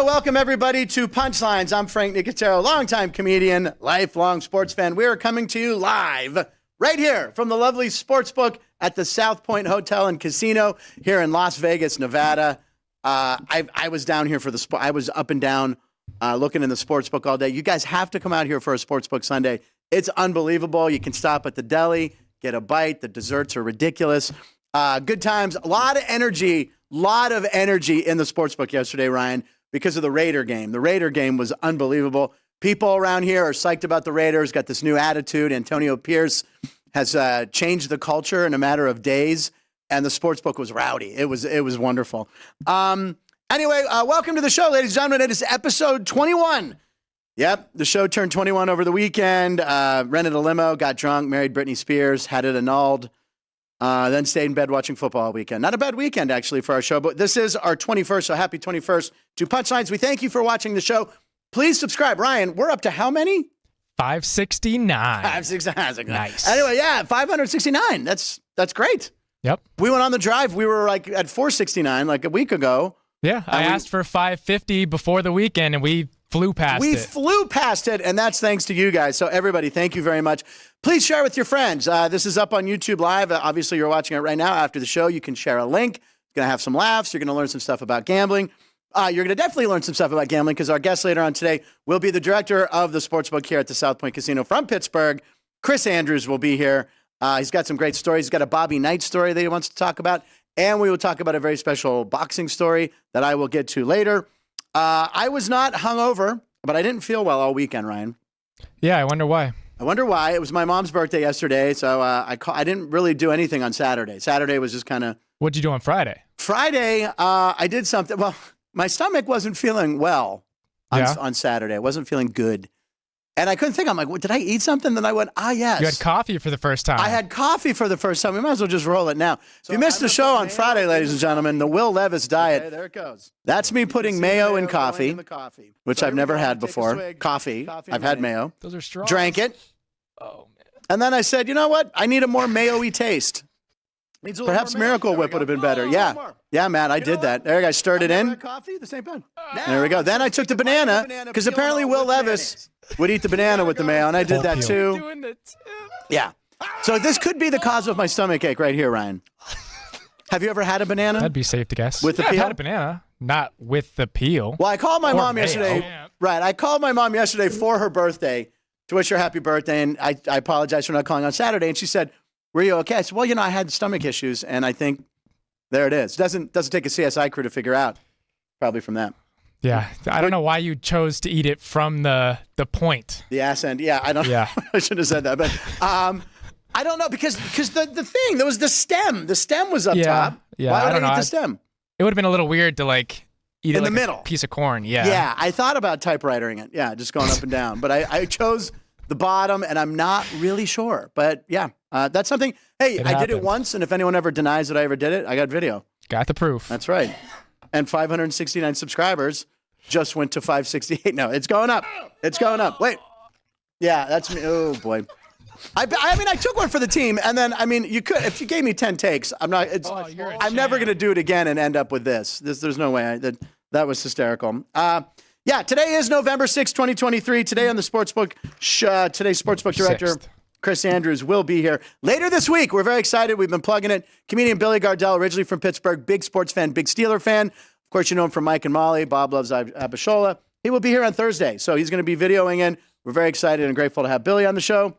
So welcome everybody to Punchlines. I'm Frank Nicotero, longtime comedian, lifelong sports fan. We are coming to you live right here from the lovely Sportsbook at the South Point Hotel and Casino here in Las Vegas, Nevada. I was down here for the I was up and down looking in the Sportsbook all day. You guys have to come out here for a Sportsbook Sunday. It's unbelievable. You can stop at the deli, get a bite. The desserts are ridiculous. Good times. A lot of energy in the Sportsbook yesterday, Ryan, because of the Raider game. The Raider game was unbelievable. People around here are psyched about the Raiders, got this new attitude. Antonio Pierce has changed the culture in a matter of days, and the Sportsbook was rowdy. It was wonderful. Anyway, welcome to the show, ladies and gentlemen. It is episode 21. Yep, the show turned 21 over the weekend. Rented a limo, got drunk, married Britney Spears, had it annulled. Then stayed in bed watching football all weekend. Not a bad weekend, actually, for our show, but this is our 21st, so happy 21st to Punchlines. We thank you for watching the show. Please subscribe. Ryan, we're up to how many? 569. 569. Nice. Anyway, yeah, 569. That's great. Yep. We went on the drive. We were like at 469 like a week ago. Yeah, I asked for 550 before the weekend, and we flew past it. We flew past it, and that's thanks to you guys. So everybody, thank you very much. Please share with your friends. This is up on YouTube Live. Obviously, you're watching it right now. After the show, you can share a link. It's going to have some laughs. You're going to learn some stuff about gambling. You're going to definitely learn some stuff about gambling because our guest later on today will be the director of the Sportsbook here at the South Point Casino from Pittsburgh. Chris Andrews will be here. He's got some great stories. He's got a Bobby Knight story that he wants to talk about. And we will talk about a very special boxing story that I will get to later. I was not hungover, but I didn't feel well all weekend, Ryan. Yeah, I wonder why. It was my mom's birthday yesterday, so I didn't really do anything on Saturday. Saturday was just kind of... What'd you do on Friday? Friday, I did something. Well, my stomach wasn't feeling well on Saturday. I wasn't feeling good. And I couldn't think. I'm like, what, did I eat something? Then I went, yes. You had coffee for the first time. I had coffee for the first time. We might as well just roll it now. So if you missed the show on Friday, ladies and gentlemen, the Will Levis diet. Okay, there it goes. That's me putting mayo in coffee, which I've never had before. Coffee. I've had mayo. Those are strong. Drank it. Oh, man. And then I said, you know what? I need a more mayo-y taste. Perhaps Miracle Whip would have been better. Yeah, Matt, I did that. There, I stirred it in. Coffee, the same pen. There we go. Then I took the banana because apparently Will Levis would eat the banana with the mayo, and I did that too. Yeah. So this could be the cause of my stomach ache right here, Ryan. Have you ever had a banana? That'd be safe to guess. With the peel? I've had a banana, not with the peel. Well, I called my mom mayo. yesterday. Right, I called my mom yesterday for her birthday to wish her happy birthday, and I apologize for not calling on Saturday, and she said, were you okay? I said, well, I had stomach issues, and I think there it is. Doesn't take a CSI crew to figure out, probably from that. Yeah, I don't know why you chose to eat it from the point. The ass end. Yeah, I don't. Yeah, I shouldn't have said that, but I don't know because the thing there was the stem. The stem was up top. Yeah, why would I eat the stem? It would have been a little weird to eat it in like the middle, a piece of corn. Yeah. Yeah, I thought about typewritering it. Yeah, just going up and down, but I chose the bottom, and I'm not really sure. But yeah, that's something. Hey, I did it once, and if anyone ever denies that I ever did it, I got video. Got the proof. That's right. And 569 subscribers just went to 568. No, it's going up. It's going up. Wait. Yeah, that's me. Oh, boy. I mean, I took one for the team, and then, I mean, you could, if you gave me 10 takes, I'm I'm never going to do it again and end up with this. There's no way. That was hysterical. Yeah, today is November 6, 2023. Today on the Sportsbook, today's Sportsbook director, 6th. Chris Andrews, will be here. Later this week, we're very excited. We've been plugging it. Comedian Billy Gardell, originally from Pittsburgh, big sports fan, big Steeler fan. Of course, you know him from Mike and Molly. Bob loves Abishola. He will be here on Thursday, so he's going to be videoing in. We're very excited and grateful to have Billy on the show.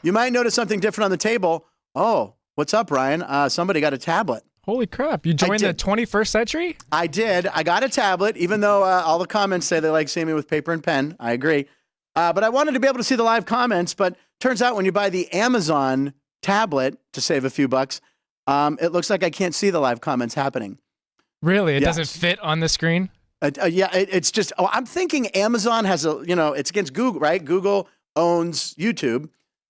You might notice something different on the table. Oh, what's up, Ryan? Somebody got a tablet. Holy crap. You joined the 21st century? I did. I got a tablet, even though all the comments say they like seeing me with paper and pen. I agree. But I wanted to be able to see the live comments. But turns out when you buy the Amazon tablet to save a few bucks, it looks like I can't see the live comments happening. Really? It doesn't fit on the screen? Yeah, it's just, I'm thinking Amazon has it's against Google, right? Google owns YouTube.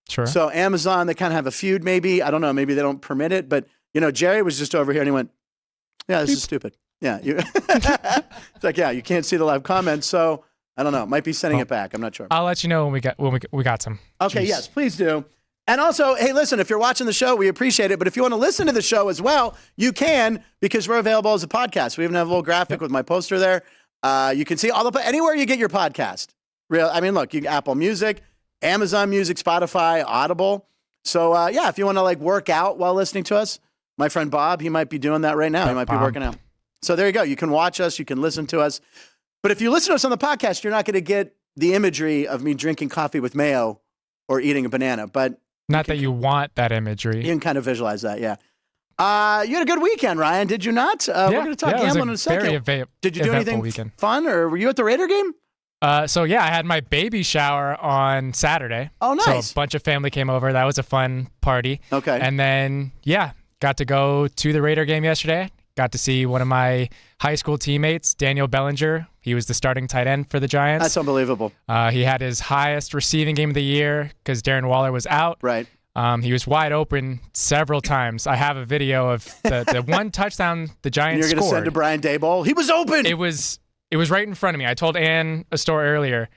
Sure. So Amazon, they kind of have a feud maybe. I don't know. Maybe they don't permit it. But, Jerry was just over here and he went, yeah, this is stupid. Yeah. It's like, yeah, you can't see the live comments. So I don't know. Might be sending it back. I'm not sure. I'll let you know when we got some. Okay. Jeez. Yes, please do. And also, hey, listen, if you're watching the show, we appreciate it. But if you want to listen to the show as well, you can, because we're available as a podcast. We even have a little graphic with my poster there. You can see all the anywhere you get your podcast. Look, you Apple Music, Amazon Music, Spotify, Audible. So if you want to like work out while listening to us, my friend Bob, he might be doing that right now. He might be working out. So there you go. You can watch us. You can listen to us. But if you listen to us on the podcast, you're not going to get the imagery of me drinking coffee with mayo or eating a banana. But not that you want that imagery. You can kind of visualize that, yeah. You had a good weekend, Ryan, did you not? We're going to talk gambling in a second. Did you do anything fun, or were you at the Raider game? I had my baby shower on Saturday. Oh, nice. So a bunch of family came over. That was a fun party. Okay. And then, got to go to the Raider game yesterday. Got to see one of my high school teammates, Daniel Bellinger. He was the starting tight end for the Giants. That's unbelievable. He had his highest receiving game of the year because Darren Waller was out. Right. He was wide open several times. I have a video of the one touchdown the Giants scored. You're going to send to Brian Daboll. He was open. It was right in front of me. I told Ann a story earlier.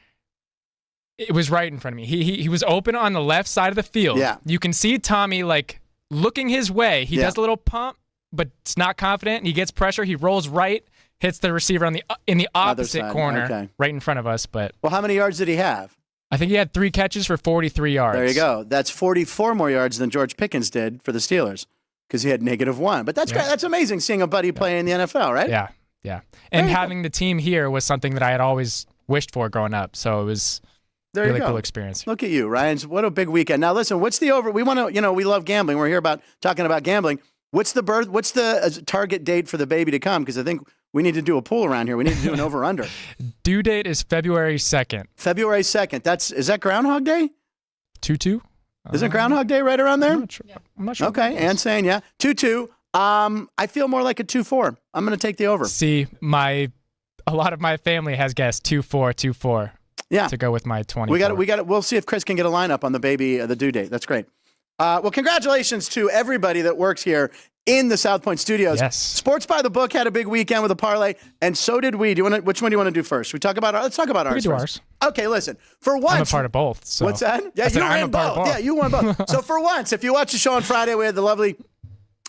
It was right in front of me. He was open on the left side of the field. Yeah. You can see Tommy like looking his way. He does a little pump, but it's not confident. He gets pressure. He rolls right, hits the receiver in the opposite corner, right in front of us. But how many yards did he have? I think he had 3 catches for 43 yards. There you go. That's 44 more yards than George Pickens did for the Steelers because he had -1. But that's great. That's amazing seeing a buddy play in the NFL, right? Yeah. And having the team here was something that I had always wished for growing up. So it was a really cool experience. Look at you, Ryan. What a big weekend. Now, listen, what's the over? We want to, we love gambling. We're here talking about gambling. What's the target date for the baby to come? Because I think we need to do a pool around here. We need to do an over-under. Due date is February 2nd. February 2nd. Is that Groundhog Day? 2-2? Isn't Groundhog Day right around there? I'm not sure. Okay, Ann saying, 2-2. I feel more like a 2-4. I'm going to take the over. See, a lot of my family has guessed 2-4, 2-4. Yeah. To go with my 20. We got it. We'll see if Chris can get a lineup on the due date. That's great. Well, congratulations to everybody that works here in the South Point studios. Yes. Sports by the Book had a big weekend with a parlay, and so did we. Which one do you want to do first? Let's talk about ours. We can do ours. Okay, listen. For once, I'm a part of both. So. What's that? Yeah, you win both. Yeah, you won both. So for once, if you watch the show on Friday, we had the lovely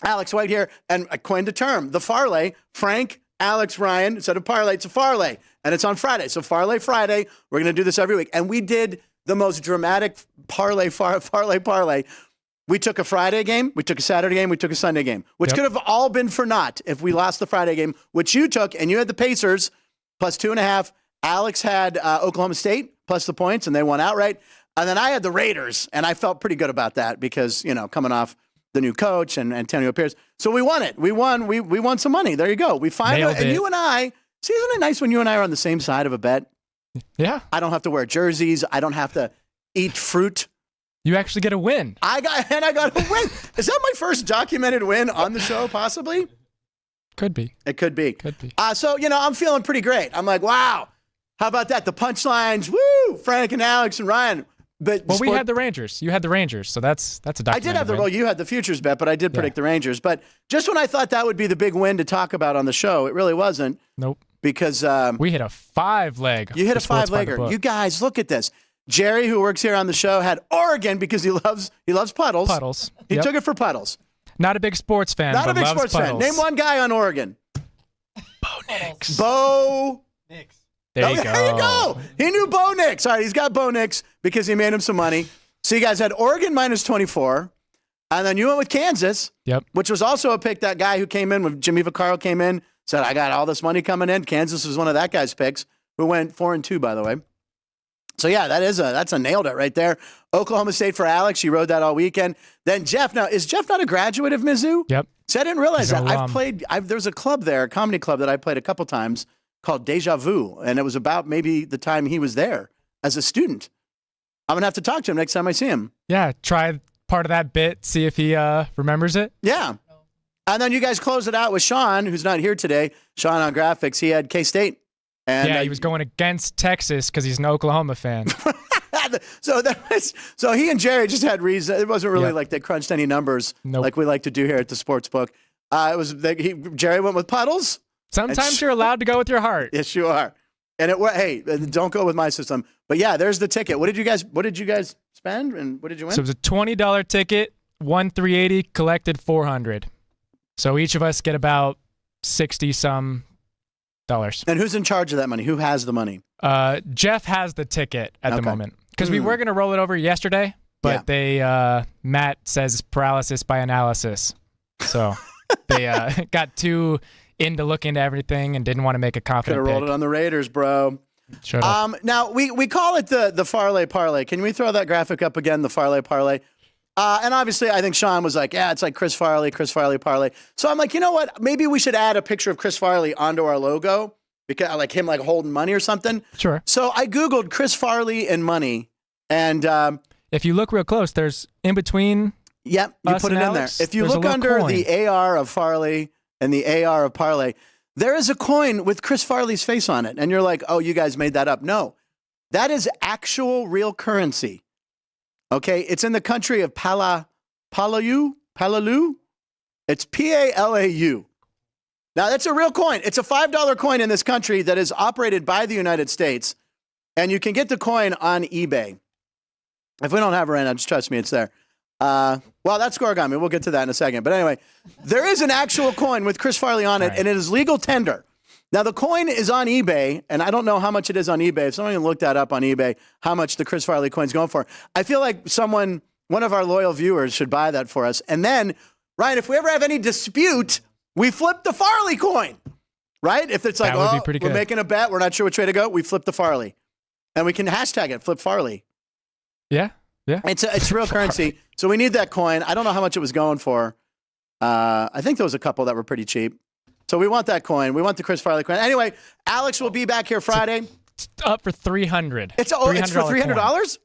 Alex White here, and I coined a term, the Farley. Frank, Alex, Ryan, instead of parlay, it's a Farley, and it's on Friday. So Farley Friday, we're going to do this every week, and we did the most dramatic parlay. We took a Friday game, we took a Saturday game, we took a Sunday game, which could have all been for naught if we lost the Friday game, which you took, and you had the Pacers plus 2.5. Alex had Oklahoma State plus the points, and they won outright. And then I had the Raiders, and I felt pretty good about that because, coming off the new coach and Antonio Pierce. So we won it. We won some money. There you go. We finally, and you and I, isn't it nice when you and I are on the same side of a bet? Yeah. I don't have to wear jerseys. I don't have to eat fruit. You actually get a win. I got a win. Is that my first documented win on the show, possibly? Could be. It could be. Could be. So, I'm feeling pretty great. I'm like, wow. How about that? The punchlines. Woo! Frank and Alex and Ryan. But we had the Rangers. You had the Rangers, so that's a documented I did have you had the futures bet, but I did predict the Rangers. But just when I thought that would be the big win to talk about on the show, it really wasn't. Nope. Because we hit a 5-leg. You hit a 5-legger. You guys, look at this. Jerry, who works here on the show, had Oregon because he loves puddles. Puddles. He took it for puddles. Not a big sports fan. Not but a big loves sports puddles. fan. Name one guy on Oregon. Bo Nix. Bo Nix. There you go. There you go. He knew Bo Nix. All right, he's got Bo Nix because he made him some money. So you guys had Oregon minus 24, and then you went with Kansas. Yep. Which was also a pick. That guy who came in when Jimmy Vaccaro came in said, "I got all this money coming in." Kansas was one of that guy's picks, who went 4-2, by the way. So yeah, that's a nailed it right there. Oklahoma State for Alex. You rode that all weekend. Then Jeff. Now, is Jeff not a graduate of Mizzou? Yep. So I didn't realize that. There's a club there, a comedy club that I played a couple times called Deja Vu, and it was about maybe the time he was there as a student. I'm gonna have to talk to him next time I see him. Yeah, try part of that bit, see if he remembers it. Yeah. And then you guys close it out with Sean, who's not here today. Sean on graphics. He had K-State. And he was going against Texas because he's an Oklahoma fan. So he and Jerry just had reason. It wasn't really like they crunched any numbers like we like to do here at the sports book. Jerry went with puddles. Sometimes you're allowed to go with your heart. Yes, you are. And don't go with my system. But yeah, there's the ticket. What did you guys spend and what did you win? So it was a $20 ticket, won $380, collected $400. So each of us get about 60 some And who's in charge of that money? Who has the money? Jeff has the ticket at the moment because we were going to roll it over yesterday, but Matt says paralysis by analysis. So they got too into looking into everything and didn't want to make a confident pick. Could have rolled it on the Raiders, bro. Shut up. Now, we call it the Farley Parlay. Can we throw that graphic up again, the Farley Parlay? And obviously, I think Sean was like, yeah, it's like Chris Farley Parlay. So I'm like, you know what? Maybe we should add a picture of Chris Farley onto our logo, because I like him like holding money or something. Sure. So I Googled Chris Farley and money. And if you look real close, there's in between. Yep, you put it in there. If you look under the AR of Farley and the AR of Parlay, there is a coin with Chris Farley's face on it. And you're like, oh, you guys made that up. No, that is actual real currency. Okay, it's in the country of Palau. It's Palau. Now, that's a real coin. It's a $5 coin in this country that is operated by the United States, and you can get the coin on eBay. If we don't have it right now, just trust me, it's there. Well, that's Gorgami. We'll get to that in a second. But anyway, there is an actual coin with Chris Farley on it, and it is legal tender. Now, the coin is on eBay, and I don't know how much it is on eBay. If someone can look that up on eBay, how much the Chris Farley coin's going for. I feel like one of our loyal viewers should buy that for us. And then, Ryan, if we ever have any dispute, we flip the Farley coin, right? If it's like, we're making a bet, we're not sure which way to go, we flip the Farley. And we can hashtag it, flip Farley. Yeah. It's real currency. So we need that coin. I don't know how much it was going for. I think there was a couple that were pretty cheap. So we want that coin. We want the Chris Farley coin. Anyway, Alex will be back here Friday. It's up for $300. It's for $300?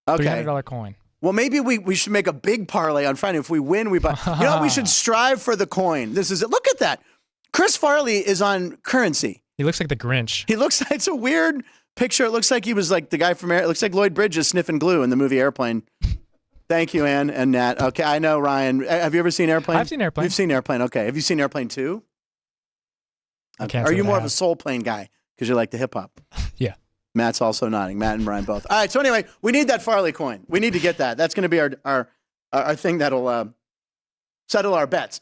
Okay. $300 coin. Well, maybe we should make a big parlay on Friday. If we win, we buy. You know what? We should strive for the coin. This is it. Look at that. Chris Farley is on currency. He looks like the Grinch. It's a weird picture. It looks like he was like the guy from it looks like Lloyd Bridges sniffing glue in the movie Airplane. Thank you, Ann and Nat. Okay, I know, Ryan. Have you ever seen Airplane? I've seen Airplane. You've seen Airplane. Okay. Have you seen Airplane 2? Okay. Are you more of a soul plane guy because you like the hip hop? Yeah. Matt's also nodding. Matt and Brian both. All right. So anyway, we need that Farley coin. We need to get that. That's going to be our thing that'll settle our bets.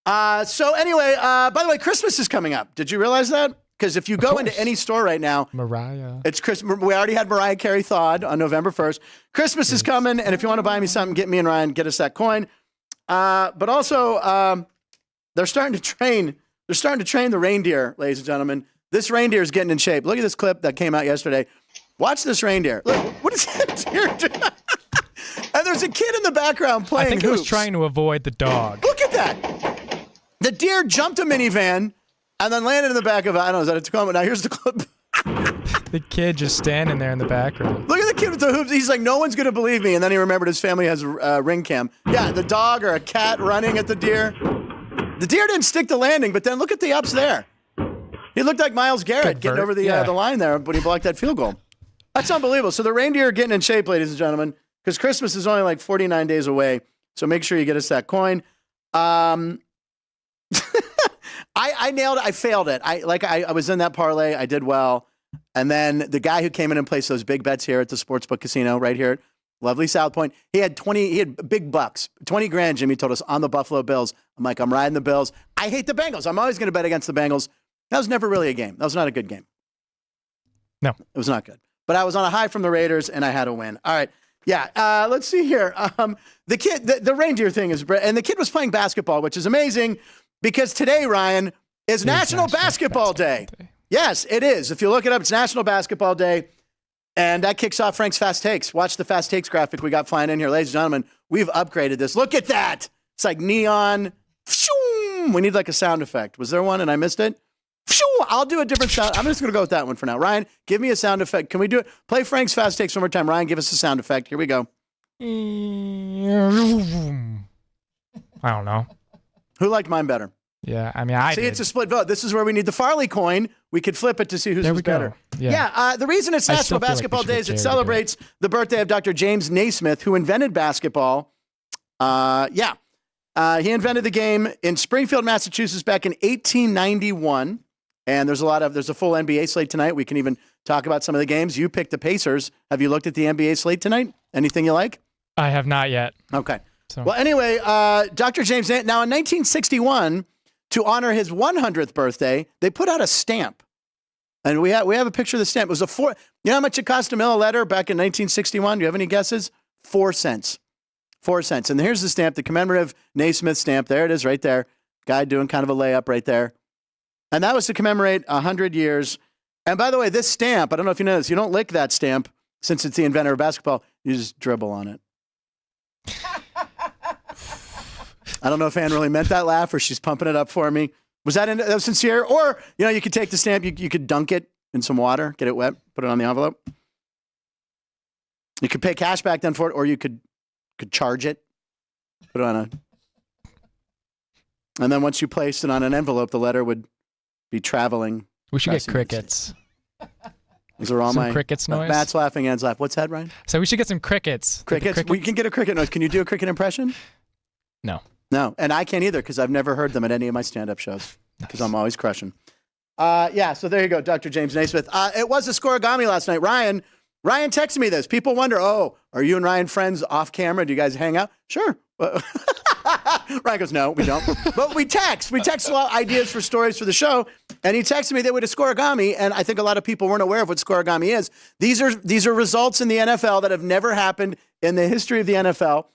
So anyway, by the way, Christmas is coming up. Did you realize that? Because if you go into any store right now, it's Christmas. We already had Mariah Carey thawed on November 1st. Christmas is coming, and if you want to buy me something, get me and Ryan, get us that coin. But also, they're starting to train. They're starting to train the reindeer, ladies and gentlemen. This reindeer is getting in shape. Look at this clip that came out yesterday. Watch this reindeer. Look, what is that deer doing? And there's a kid in the background playing I think hoops. It was trying to avoid the dog. Look at that. The deer jumped a minivan and then landed in the back of, I don't know, is that a Tacoma? Now here's the clip. The kid just standing there in the background. Look at the kid with the hoops. He's like, no one's going to believe me. And then he remembered his family has a ring cam. Yeah, the dog or a cat running at the deer. The deer didn't stick the landing, but then look at the ups there. He looked like Myles Garrett getting over the line there when he blocked that field goal. That's unbelievable. So the reindeer are getting in shape, ladies and gentlemen, because Christmas is only like 49 days away. So make sure you get us that coin. I nailed it. I failed it. I was in that parlay. I did well. And then the guy who came in and placed those big bets here at the Sportsbook Casino right here at lovely South Point, he had big bucks, 20 grand, Jimmy told us, on the Buffalo Bills. I'm like, I'm riding the Bills. I hate the Bengals. I'm always going to bet against the Bengals. That was never really a game. That was not a good game. No. It was not good. But I was on a high from the Raiders, and I had a win. All right. Yeah, let's see here. The kid, the reindeer thing is, and the kid was playing basketball, which is amazing because today, Ryan, is National Basketball Day. Yes, it is. If you look it up, it's National Basketball Day, and that kicks off Frank's Fast Takes. Watch the Fast Takes graphic we got flying in here. Ladies and gentlemen, we've upgraded this. Look at that. It's like neon. We need like a sound effect. Was there one and I missed it? I'll do a different sound. I'm just going to go with that one for now. Ryan, give me a sound effect. Can we do it? Play Frank's Fast Takes one more time. Ryan, give us a sound effect. Here we go. I don't know. Who liked mine better? Yeah, I mean, I see, it's a split vote. This is where we need the Farley coin. We could flip it to see who's better. Yeah, the reason it's National Basketball Day is it celebrates the birthday of Dr. James Naismith, who invented basketball. He invented the game in Springfield, Massachusetts back in 1891. And there's a full NBA slate tonight. We can even talk about some of the games. You picked the Pacers. Have you looked at the NBA slate tonight? Anything you like? I have not yet. Okay. So. Well, anyway, Dr. James, now in 1961, to honor his 100th birthday, they put out a stamp. And we have a picture of the stamp. It was a 4. You know how much it cost to mail a letter back in 1961? Do you have any guesses? 4 cents. 4 cents. And here's the stamp, the commemorative Naismith stamp. There it is right there. Guy doing kind of a layup right there. And that was to commemorate 100 years. And by the way, this stamp, I don't know if you know this, you don't lick that stamp since it's the inventor of basketball. You just dribble on it. I don't know if Ann really meant that laugh or she's pumping it up for me. Was that sincere? Or, you could take the stamp, you could dunk it in some water, get it wet, put it on the envelope. You could pay cash back then for it, or you could charge it, put it on a... And then once you placed it on an envelope, the letter would be traveling. We should get crickets. Those are all some crickets noise. Matt's laughing, Ann's laugh. What's that, Ryan? So we should get some crickets. Crickets? We can get a cricket noise. Can you do a cricket impression? No. No, and I can't either because I've never heard them at any of my stand-up shows because I'm always crushing. So there you go, Dr. James Naismith. It was a scoregami last night. Ryan texted me this. People wonder, are you and Ryan friends off camera? Do you guys hang out? Sure. Ryan goes, no, we don't. But we text. We text a lot of ideas for stories for the show. And he texted me that we did a scoregami, and I think a lot of people weren't aware of what scoregami is. These are results in the NFL that have never happened in the history of the NFL.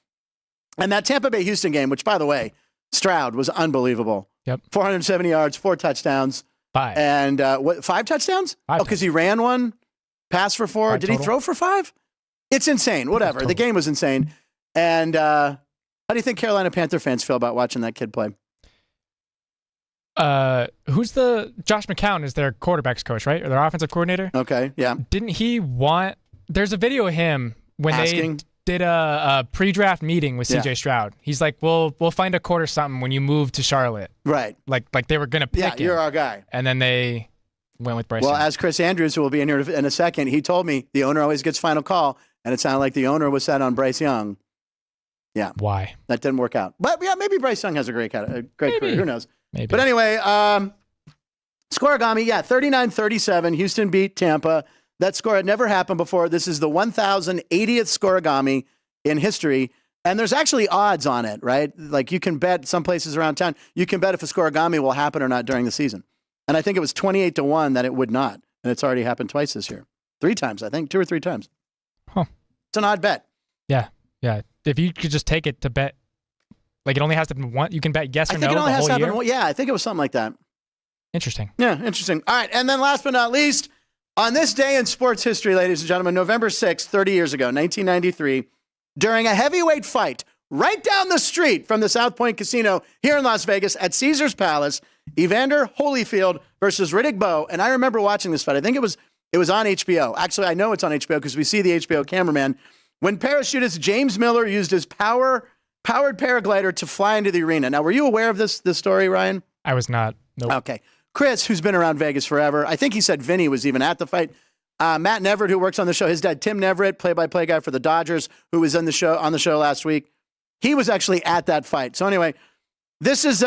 And that Tampa Bay Houston game, which, by the way, Stroud was unbelievable. Yep. 470 yards, 4 touchdowns. 5. And 5 touchdowns? 5. Oh, because he ran one, passed for 4. 5 Did total. He throw for 5? It's insane. Whatever. The game was insane. And how do you think Carolina Panther fans feel about watching that kid play? Josh McCown is their quarterback's coach, right? Or their offensive coordinator? Okay, yeah. Didn't he want... There's a video of him when they did a pre-draft meeting with CJ Stroud. He's like, we'll find a quarter something when you move to Charlotte. Right. Like they were going to pick him. Yeah, you're our guy. And then they went with Bryce Young. As Chris Andrews, who will be in here in a second, he told me the owner always gets final call, and it sounded like the owner was set on Bryce Young. Yeah. Why? That didn't work out. But, maybe Bryce Young has a great career. Who knows? Maybe. But anyway, scoregami, 39-37. Houston beat Tampa. That score had never happened before. This is the 1,080th scoregami in history. And there's actually odds on it, right? Like you can bet some places around town, you can bet if a scoregami will happen or not during the season. And I think it was 28-1 that it would not. And it's already happened twice this year. 3 times, I think. 2 or 3 times. Huh. It's an odd bet. Yeah. If you could just take it to bet, like it only has to be one, you can bet yes or no the whole year? Yeah, I think it was something like that. Interesting. Yeah, interesting. All right, and then last but not least, on this day in sports history, ladies and gentlemen, November 6th, 30 years ago, 1993, during a heavyweight fight right down the street from the South Point Casino here in Las Vegas at Caesars Palace, Evander Holyfield versus Riddick Bowe. And I remember watching this fight. I think it was on HBO. Actually, I know it's on HBO because we see the HBO cameraman. When parachutist James Miller used his powered paraglider to fly into the arena. Now, were you aware of this story, Ryan? I was not. Nope. Okay. Chris, who's been around Vegas forever, I think he said Vinny was even at the fight. Matt Neverett, who works on the show, his dad, Tim Neverett, play-by-play guy for the Dodgers, who was on the show last week. He was actually at that fight. So anyway, this is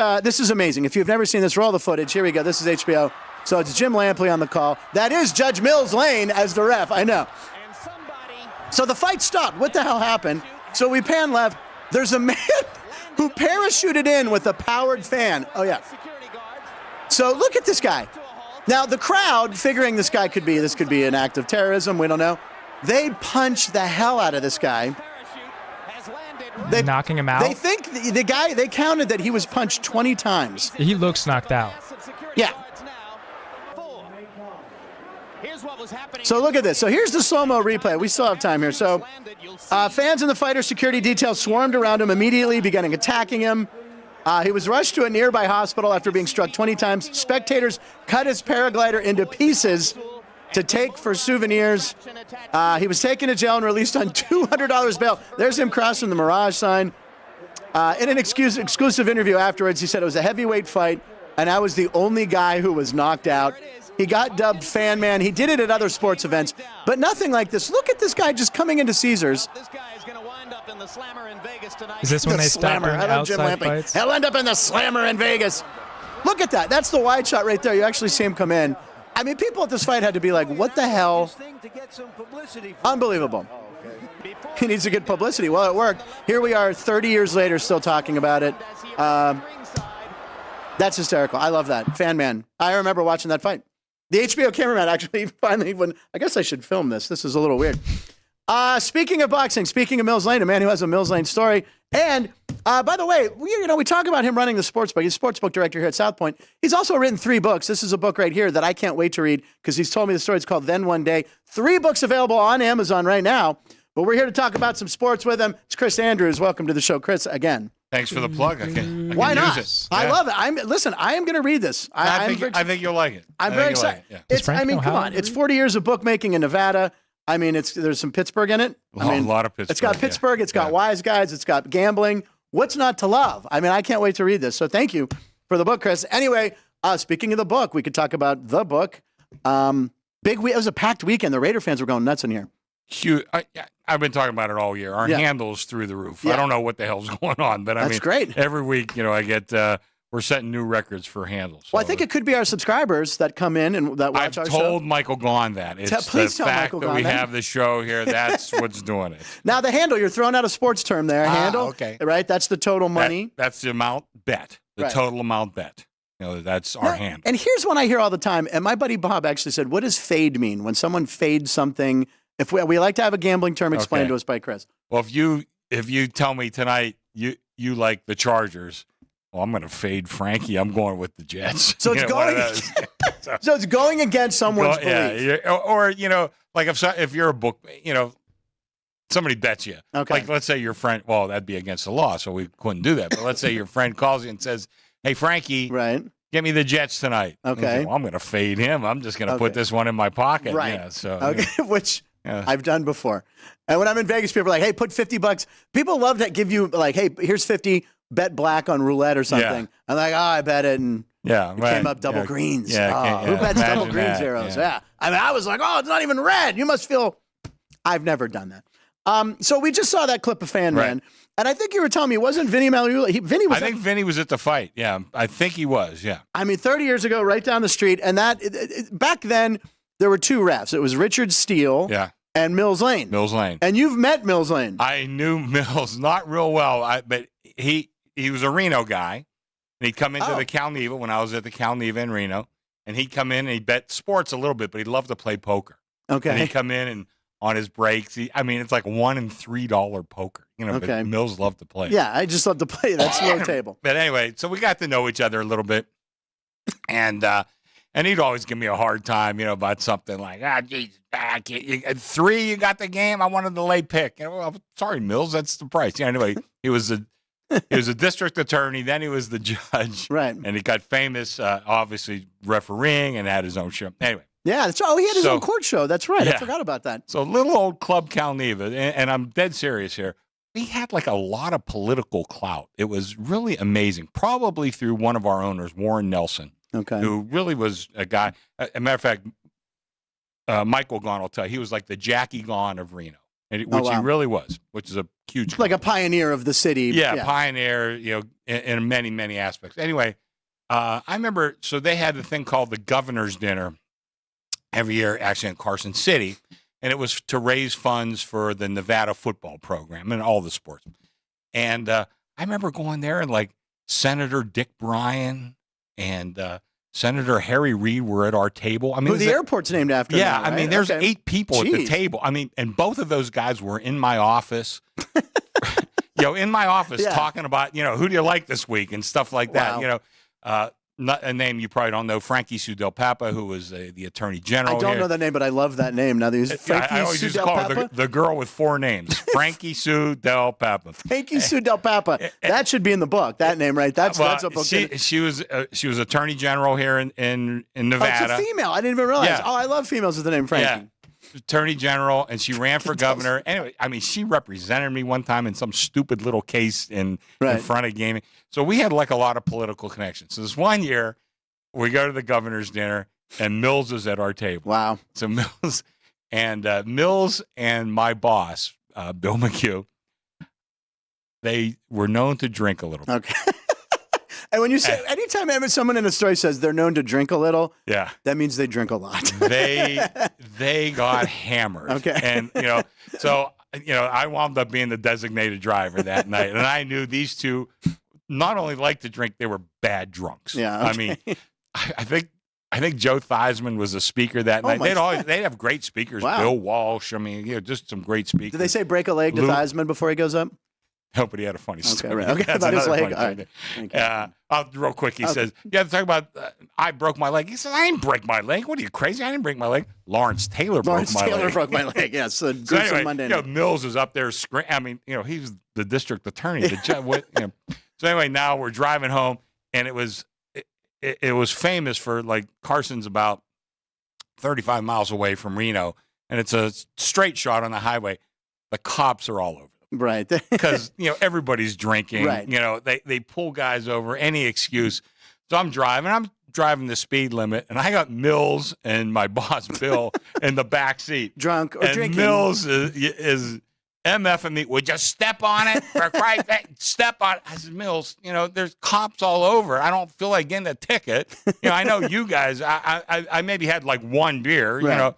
amazing. If you've never seen this, roll the footage. Here we go. This is HBO. So it's Jim Lampley on the call. That is Judge Mills Lane as the ref. I know. So the fight stopped. What the hell happened? So we pan left. There's a man who parachuted in with a powered fan. Oh, yeah. So look at this guy. Now, the crowd, figuring this could be an act of terrorism, we don't know. They punch the hell out of this guy. Knocking him out? They think the guy, they counted that he was punched 20 times. He looks knocked out. Yeah. So look at this. So here's the slow-mo replay. We still have time here. So fans in the fighter's security detail swarmed around him immediately, beginning attacking him. He was rushed to a nearby hospital after being struck 20 times. Spectators cut his paraglider into pieces to take for souvenirs. He was taken to jail and released on $200 bail. There's him crossing the Mirage sign. In an exclusive interview afterwards, he said it was a heavyweight fight, and I was the only guy who was knocked out. He got dubbed Fan Man. He did it at other sports events, but nothing like this. Look at this guy just coming into Caesars. This guy is going to wind up in the Slammer in Vegas tonight. Is this when they stop doing outside fights? He'll end up in the Slammer in Vegas. Look at that. That's the wide shot right there. You actually see him come in. I mean, people at this fight had to be like, what the hell? Unbelievable. He needs to get publicity. Well, it worked. Here we are 30 years later still talking about it. That's hysterical. I love that. Fan Man. I remember watching that fight. The HBO cameraman actually finally, I guess I should film this. This is a little weird. Speaking of boxing, speaking of Mills Lane, a man who has a Mills Lane story. And by the way, we talk about him running the sportsbook. He's sportsbook director here at South Point. He's also written 3 books. This is a book right here that I can't wait to read because he's told me the story. It's called Then One Day. 3 books available on Amazon right now. But we're here to talk about some sports with him. It's Chris Andrews. Welcome to the show, Chris, again. Thanks for the plug. I can Why not? use it. I love it. I am going to read this. I think you'll like it. I'm very excited. Like it, yeah. Come on. It's 40 years of bookmaking in Nevada. I mean, there's some Pittsburgh in it. A lot of Pittsburgh. It's got Pittsburgh. It's got wise guys. It's got gambling. What's not to love? I mean, I can't wait to read this. So thank you for the book, Chris. Anyway, speaking of the book, we could talk about the book. Big week. It was a packed weekend. The Raider fans were going nuts in here. Huge. I've been talking about it all year. Our handle's through the roof. I don't know what the hell's going on, but That's great. Every week, I get we're setting new records for handles. So well, I think it could be our subscribers that come in and that watch our show. I've told Michael Gahn that. It's please the tell fact Michael that Gahn we that. have the show here. That's what's doing it. Now, the handle, you're throwing out a sports term there. Handle. Okay. Right? That's the total money. That's the amount bet. The total amount bet. That's our handle. And here's one I hear all the time. And my buddy Bob actually said, what does fade mean? When someone fades something, if we like to have a gambling term explained to us by Chris. Well, if you tell me tonight you like the Chargers, well, I'm going to fade Frankie. I'm going with the Jets. So it's going. So it's going against someone's belief. Yeah, or like if you're a book, somebody bets you. Okay. Like let's say your friend. Well, that'd be against the law, so we couldn't do that. But let's say your friend calls you and says, "Hey, Frankie, right? Get me the Jets tonight." Okay. Say, well, I'm going to fade him. I'm just going to put this one in my pocket. Right. Yeah, so which. Yeah. I've done before. And when I'm in Vegas, people are like, hey, put $50. People love to give you like, hey, here's 50, bet black on roulette or something. Yeah. I'm like, oh, I bet it. And it came up double greens. Yeah, who bets double green zeros? Yeah. I mean, I was like, oh, it's not even red. You must feel. I've never done that. So we just saw that clip of Fan Man. And I think you were telling me, wasn't Vinny Magliulo? I think Vinny was at the fight. Yeah, I think he was. Yeah. I mean, 30 years ago, right down the street. And back then, there were 2 refs. It was Richard Steele. Yeah. And Mills Lane. Mills Lane. And you've met Mills Lane. I knew Mills not real well, but he was a Reno guy. And he'd come into the Cal Neva when I was at the Cal Neva in Reno. And he'd come in and he'd bet sports a little bit, but he loved to play poker. Okay. And he'd come in and on his breaks, it's like $1 and $3 poker. But Mills loved to play. Yeah, I just love to play. That's low table. But anyway, so we got to know each other a little bit. And he'd always give me a hard time, about something like, geez, 3, you got the game. I wanted the late pick. Well, sorry, Mills, that's the price. Anyway, he was a district attorney. Then he was the judge. Right. And he got famous, obviously, refereeing and had his own show. Anyway. Yeah, he had his own court show. That's right. Yeah. I forgot about that. So little old Club Cal Neva, and I'm dead serious here. He had like a lot of political clout. It was really amazing, probably through one of our owners, Warren Nelson. Okay. Who really was a guy. As a matter of fact, Michael Gahn will tell you, he was like the Jackie Gahn of Reno, which he really was, which is a huge. Like a pioneer of the city. Yeah, pioneer, in many, many aspects. Anyway, I remember, so they had the thing called the Governor's Dinner every year, actually in Carson City, and it was to raise funds for the Nevada football program and all the sports. And I remember going there and like Senator Dick Bryan and Senator Harry Reid were at our table. I mean, who the airport's named after. Yeah, now, right? I mean, there's 8 people at the table. I mean, and both of those guys were in my office. In my office talking about, who do you like this week and stuff like that. Wow. Not a name you probably don't know, Frankie Sue Del Papa, who was the Attorney General. I don't know that name, but I love that name. Now, I always used to call her the girl with 4 names, Frankie Sue Del Papa. Frankie Sue Del Papa. That should be in the book. That name, right? That's a book. She was Attorney General here in Nevada. Oh, it's a female. I didn't even realize. Yeah. Oh, I love females with the name Frankie. Yeah. Attorney General, and she ran for governor. Anyway, I mean, she represented me one time in some stupid little case in front of gaming. So we had like a lot of political connections. So this one year, we go to the governor's dinner, and Mills is at our table. Wow. So Mills and my boss, Bill McHugh, they were known to drink a little bit. Okay. And when you say, anytime someone in a story says they're known to drink a little, that means they drink a lot. they got hammered. Okay. And, so, I wound up being the designated driver that night. And I knew these two not only liked to drink, they were bad drunks. Yeah. Okay. I mean, I think I think Joe Theismann was a speaker that night. They'd have great speakers. Wow. Bill Walsh. I mean, just some great speakers. Did they say break a leg to Theismann before he goes up? No, but he had a funny story. Right. Okay, That's about his another leg. funny All story. right. Real quick, he says, you have to talk about, I broke my leg. He says, I didn't break my leg. What are you, crazy? I didn't break my leg. Lawrence Taylor broke my leg. broke my leg, yes. So anyway, Monday night. Mills is up there screaming. I mean, he's the district attorney. So anyway, now we're driving home, and it was famous for, like, Carson's about 35 miles away from Reno, and it's a straight shot on the highway. The cops are all over. Right. Because, everybody's drinking. Right. They pull guys over, any excuse. So I'm driving the speed limit, and I got Mills and my boss, Bill, in the back seat. Drunk or and drinking. Mills is MFing me. Would you step on it? For Christ's sake, step on it. I said, Mills, there's cops all over. I don't feel like getting a ticket. I know you guys, I maybe had like one beer, Right.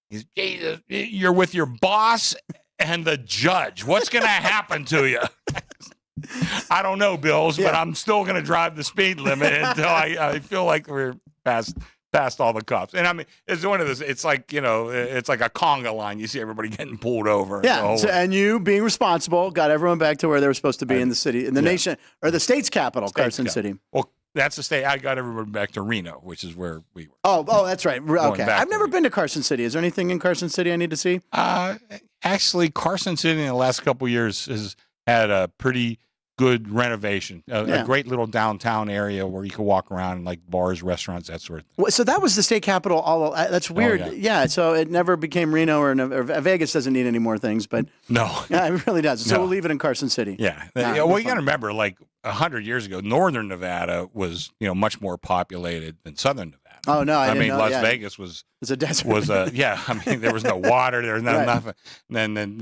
He's, Jesus, you're with your boss and the judge. What's going to happen to you? I don't know, Bills, but I'm still going to drive the speed limit until I feel like we're past all the cops. And I mean, it's one of those. It's like it's like a conga line. You see everybody getting pulled over. Yeah, and you being responsible got everyone back to where they were supposed to be in the city, in the nation, or the state's capital, Carson City. Well, that's the state. I got everybody back to Reno, which is where we were. Oh, that's right. Okay, I've never Reno. been to Carson City. Is there anything in Carson City I need to see? Actually, Carson City in the last couple of years has had a pretty good renovation. A great little downtown area where you can walk around, like bars, restaurants, that sort of thing. So that was the state capital. That's weird. yeah. So it never became Reno or Vegas. Doesn't need any more things, but No. yeah, it really does. So No. we'll leave it in Carson City. Yeah. Nah, Well, you got to remember, like 100 years ago, northern Nevada was, much more populated than southern Nevada. Oh no, I didn't know. Las Vegas was it's a desert. I mean, there was no water, there was nothing. And then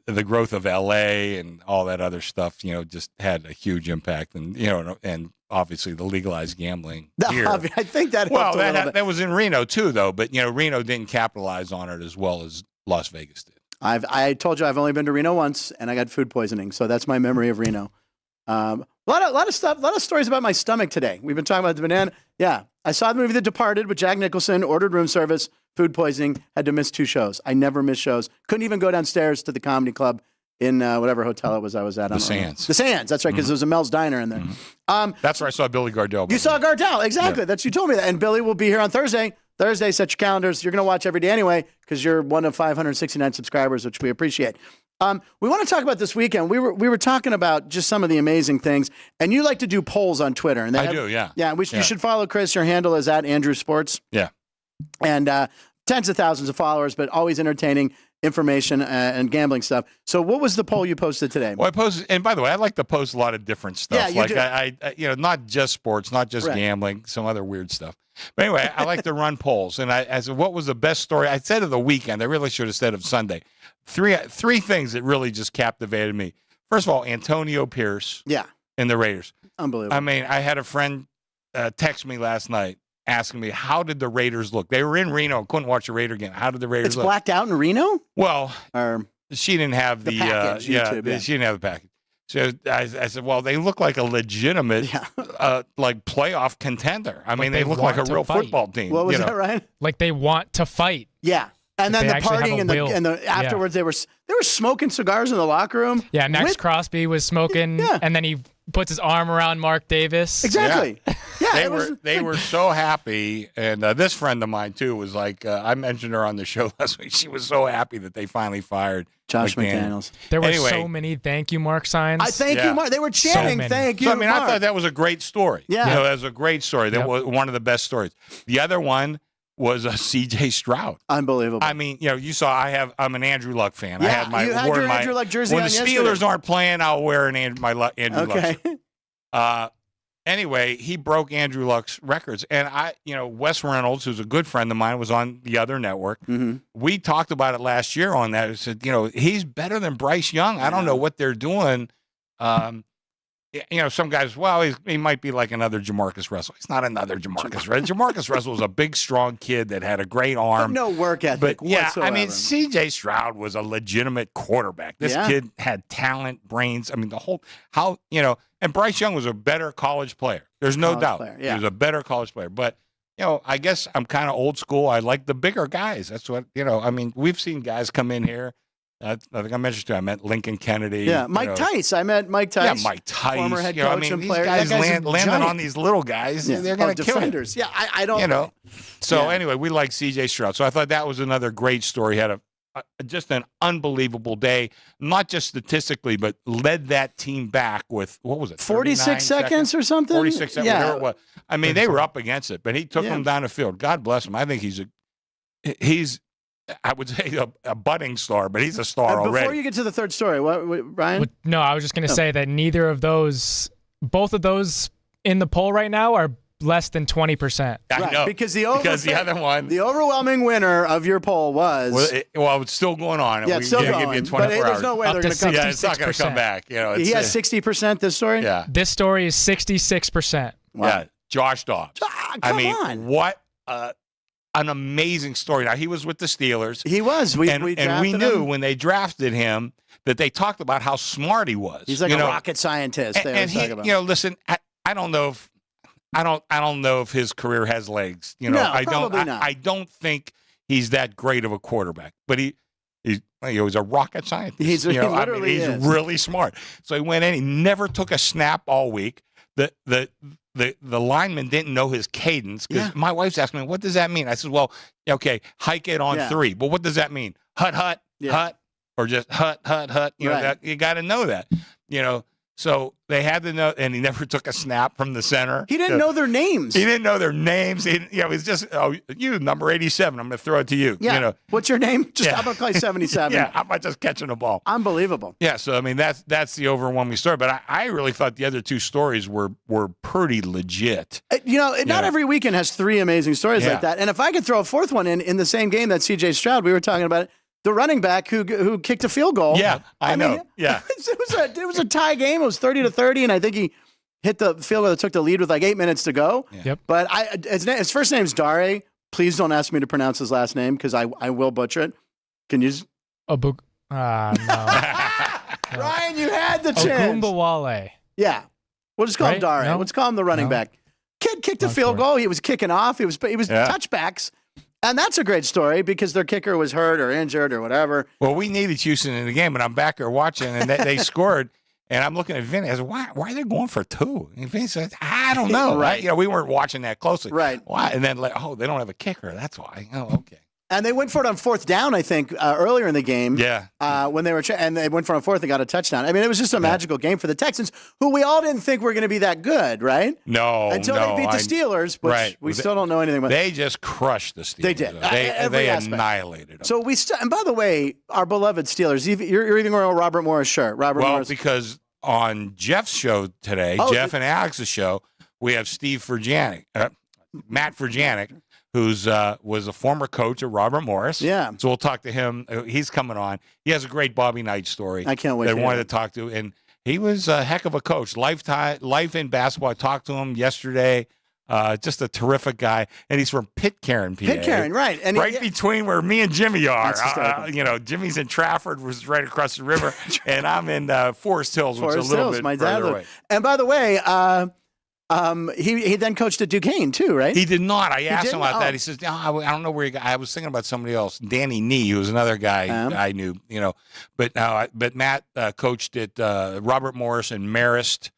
the growth of LA and all that other stuff, just had a huge impact, and obviously the legalized gambling here. I think that helped a little bit. That was in Reno too, though. But Reno didn't capitalize on it as well as Las Vegas did. I told you I've only been to Reno once, and I got food poisoning. So that's my memory of Reno. A lot of stuff, a lot of stories about my stomach today. We've been talking about the banana. Yeah, I saw the movie The Departed with Jack Nicholson. Ordered room service, food poisoning. Had to miss 2 shows. I never miss shows. Couldn't even go downstairs to the comedy club in whatever hotel it was I was at. The Sands. The Sands. That's right, because there was a Mel's Diner in there. That's where I saw Billy Gardell. You saw Gardell, exactly. Yeah. You told me that. And Billy will be here on Thursday. Thursday, set your calendars. You're going to watch every day anyway because you're one of 569 subscribers, which we appreciate. We want to talk about this weekend. We were talking about just some of the amazing things, and you like to do polls on Twitter. And I do, yeah. Yeah, you should follow Chris. Your handle is @AndrewSports. Yeah. And tens of thousands of followers, but always entertaining information and gambling stuff. So what was the poll you posted today? Well, I posted, and by the way, I like to post a lot of different stuff. Yeah, you do. I not just sports, not just gambling, some other weird stuff. But anyway, I like to run polls. And I said, what was the best story? I said of the weekend. I really should have said of Sunday. Three things that really just captivated me. First of all, Antonio Pierce. Yeah. And the Raiders. Unbelievable. I mean, I had a friend text me last night asking me, how did the Raiders look? They were in Reno, couldn't watch a Raider game. How did the Raiders look? It's blacked out in Reno? Well, or she didn't have the package, YouTube, she didn't have the package. So I said, well, they look like a legitimate like playoff contender. I mean, they look like a real football team. What was that, Ryan? Like they want to fight. Yeah. And then the partying and the afterwards, they were smoking cigars in the locker room. Yeah, Max Crosby was smoking, and then he puts his arm around Mark Davis. Exactly. Yeah, they were so happy, and this friend of mine too was like, I mentioned her on the show last week. She was so happy that they finally fired Josh McDaniels. There were so many thank you, Mark signs. Thank you, Mark. They were chanting thank you, I mean, Mark. I thought that was a great story. Yeah, that was a great story. That was one of the best stories. The other one was a C.J. Stroud. Unbelievable. I mean, you saw I'm an Andrew Luck fan. Yeah, I had you had your Andrew Luck jersey when on the Steelers aren't playing, I'll wear an Andrew Luck shirt. Anyway, he broke Andrew Luck's records. And Wes Reynolds, who's a good friend of mine, was on the other network. Mm-hmm. We talked about it last year on that. I said, he's better than Bryce Young. I don't know what they're doing. some guys, well, he might be like another Jamarcus Russell. He's not another Jamarcus Russell. Jamarcus Russell was a big, strong kid that had a great arm. But no work ethic whatsoever. I mean, C.J. Stroud was a legitimate quarterback. This kid had talent, brains. I mean, and Bryce Young was a better college player. There's no doubt. He was a better college player. But, I guess I'm kind of old school. I like the bigger guys. That's what, I mean, we've seen guys come in here. I think I mentioned too. I met Lincoln Kennedy. Yeah, Mike Tice. I met Mike Tice. Yeah, Mike Tice. Former head coach and these player. guys landing on these little guys. They're going to kill defenders. Yeah, I don't. So anyway, we like C.J. Stroud. So I thought that was another great story. He had just an unbelievable day, not just statistically, but led that team back with, what was it, 46 seconds or something? 46 seconds. Yeah. It was. I mean, they were up against it, but he took them down the field. God bless him. I think he's I would say a budding star, but he's a star already. Before you get to the third story, what Ryan? No, I was just going to say that both of those in the poll right now are less than 20%. I know. Because the other one. The overwhelming winner of your poll was. Well, it's still going on. Yeah, it's still going. Give you 24 but there's no way they're going to come. Yeah, it's not going to come back. He has 60% this story? Yeah. This story is 66%. Wow. Yeah, Josh Dobbs. Come on. What an amazing story. Now, he was with the Steelers. He was. We knew when they drafted him that they talked about how smart he was. He's like a rocket scientist. And he, listen, I don't know if his career has legs. Probably not. I don't think he's that great of a quarterback. But he's a rocket scientist. He's really smart. So he went in. He never took a snap all week. The lineman didn't know his cadence because my wife's asking me, what does that mean? I said, well, okay, hike it on 3. But what does that mean? Hut, hut, or just hut, hut, hut. You got to know that. So they had to know, and he never took a snap from the center. He didn't know their names. He didn't know their names. It was just, you, number 87, I'm going to throw it to you. Yeah. What's your name? I'm going to call you 77. Yeah, how about just catching the ball? Unbelievable. Yeah, so, I mean, that's the overwhelming story. But I really thought the other two stories were pretty legit. Not every weekend has 3 amazing stories like that. And if I could throw a fourth one in the same game that C.J. Stroud, we were talking about it, the running back who kicked a field goal. Yeah, I know. Yeah, it was a tie game. It was 30-30, and I think he hit the field goal that took the lead with like 8 minutes to go. Yeah. Yep. But his first name's Dare. Please don't ask me to pronounce his last name because I will butcher it. Can you? No. Ryan, you had the chance. Ogunbowale. Yeah, we'll just call him Dare. No? Let's call him the running back. Kid kicked a field goal. He was kicking off. He was touchbacks. And that's a great story because their kicker was hurt or injured or whatever. Well, we needed Houston in the game, but I'm back there watching, and they scored. And I'm looking at Vinny. I said, why are they going for 2? And Vinny said, I don't know. Right. We weren't watching that closely. Right. Why? And then, they don't have a kicker. That's why. Oh, okay. And they went for it on 4th down, I think, earlier in the game. Yeah. When they were and they went for it on 4th and got a touchdown. I mean, it was just a magical game for the Texans, who we all didn't think were going to be that good, right? No. Until they beat the Steelers, which we still don't know anything about. They just crushed the Steelers. They did. They annihilated them. So and by the way, our beloved Steelers, you're even wearing a Robert Morris shirt. Morris. Because on Jeff's show today, Jeff and Alex's show, we have Matt Furjanic, who's was a former coach of Robert Morris. Yeah. So we'll talk to him. He's coming on. He has a great Bobby Knight story. I can't wait. That I wanted to talk to. And he was a heck of a coach. Life in basketball. I talked to him yesterday. Just a terrific guy. And he's from Pitcairn, PA. Pitcairn, right. And between where me and Jimmy are. Jimmy's in Trafford, which is right across the river. And I'm in Forest Hills, which is a little bit further away. And by the way, he then coached at Duquesne too, right? He did not. I asked him about that. He says, I don't know where he got. I was thinking about somebody else. Danny Nee, who was another guy I knew, But Matt coached at Robert Morris and Marist.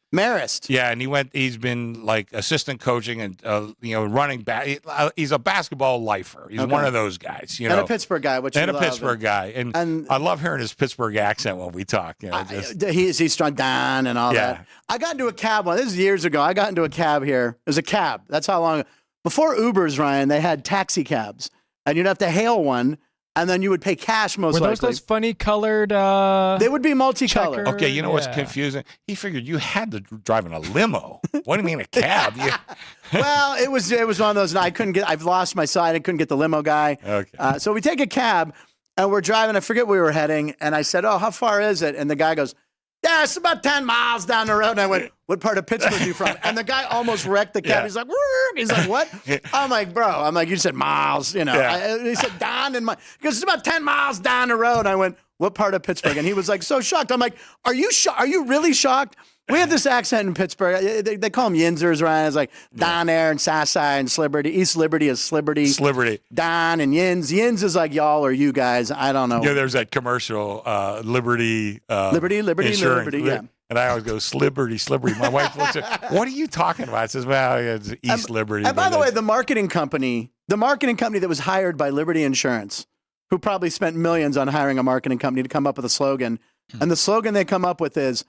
Yeah, and he's been like assistant coaching and running back. He's a baskbasketball lifer. He's one of those guys, And a Pittsburgh guy, And I love hearing his Pittsburgh accent when we talk. He's strong down and all that. I got into a cab this is years ago. I got into a cab here. It was a cab. That's how long before Ubers, Ryan, they had taxi cabs. And you'd have to hail one. And then you would pay cash most likely. Were those funny colored? They would be multicolored. Okay, you know what's confusing? He figured you had to drive in a limo. What do you mean a cab? Well, it was one of those. And I've lost my side. I couldn't get the limo guy. Okay. So we take a cab and we're driving. I forget where we were heading. And I said, "Oh, how far is it?" And the guy goes, Yeah, it's about 10 miles down the road. And I went, what part of Pittsburgh are you from? And the guy almost wrecked the cab. Yeah. He's like, "Woo." He's like, what? I'm like, bro. I'm like, you said miles, you know. Yeah. He said down in my, because it's about 10 miles down the road. I went, what part of Pittsburgh? And he was like, so shocked. I'm like, are you really shocked? We have this accent in Pittsburgh. They call them Yinzers, right? It's like Don Air and Sassai and Sliberty. East Liberty is Sliberty. Sliberty. Don and Yins. Yins is like y'all or you guys. I don't know. Yeah, there's that commercial, Liberty. Liberty, Insurance. Liberty, yeah. And I always go, Sliberty. My wife looks at, what are you talking about? I says, well, it's East Liberty. And by the way, the marketing company that was hired by Liberty Insurance, who probably spent millions on hiring a marketing company to come up with a slogan. And the slogan they come up with is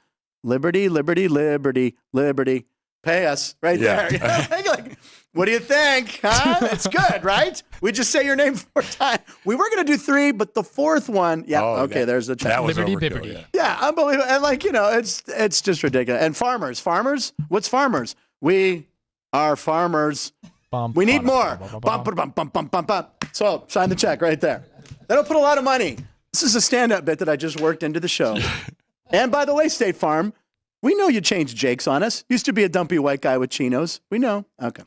Liberty, Liberty, Liberty, Liberty. Pay us right there. You know, like, what do you think? Huh? It's good, right? We just say your name 4 times. We were going to do 3, but the 4th one. Yeah. Okay. There's the check. That was Liberty, overkill, Bibbity. Yeah, unbelievable. And like, you know, it's just ridiculous. And farmers, what's farmers? We are farmers. We need more. Bump, bump, bump, bump, bump, bump. So sign the check right there. That'll put a lot of money. This is a stand-up bit that I just worked into the show. And by the way, State Farm, we know you changed Jake's on us. Used to be a dumpy white guy with chinos. We know. Okay.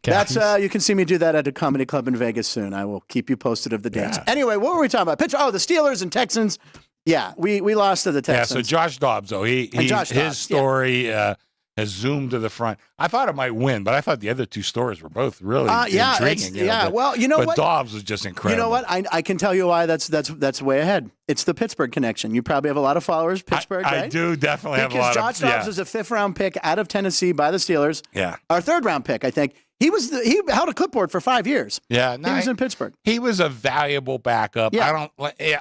That's you can see me do that at a comedy club in Vegas soon. I will keep you posted of the dates. Yeah. Anyway, what were we talking about? The Steelers and Texans. Yeah, we lost to the Texans. Yeah, so Josh Dobbs, though, his story has zoomed to the front. I thought it might win, but I thought the other 2 stories were both really intriguing. Well, you know but what? Dobbs was just incredible. You know what? I can tell you why that's way ahead. It's the Pittsburgh connection. You probably have a lot of followers, Pittsburgh, right? I do definitely have a lot because Josh Dobbs is a 5th-round pick out of Tennessee by the Steelers. Yeah. Our 3rd-round pick, I think. He held a clipboard for 5 years. Yeah, he was in Pittsburgh. He was a valuable backup. Yeah. I don't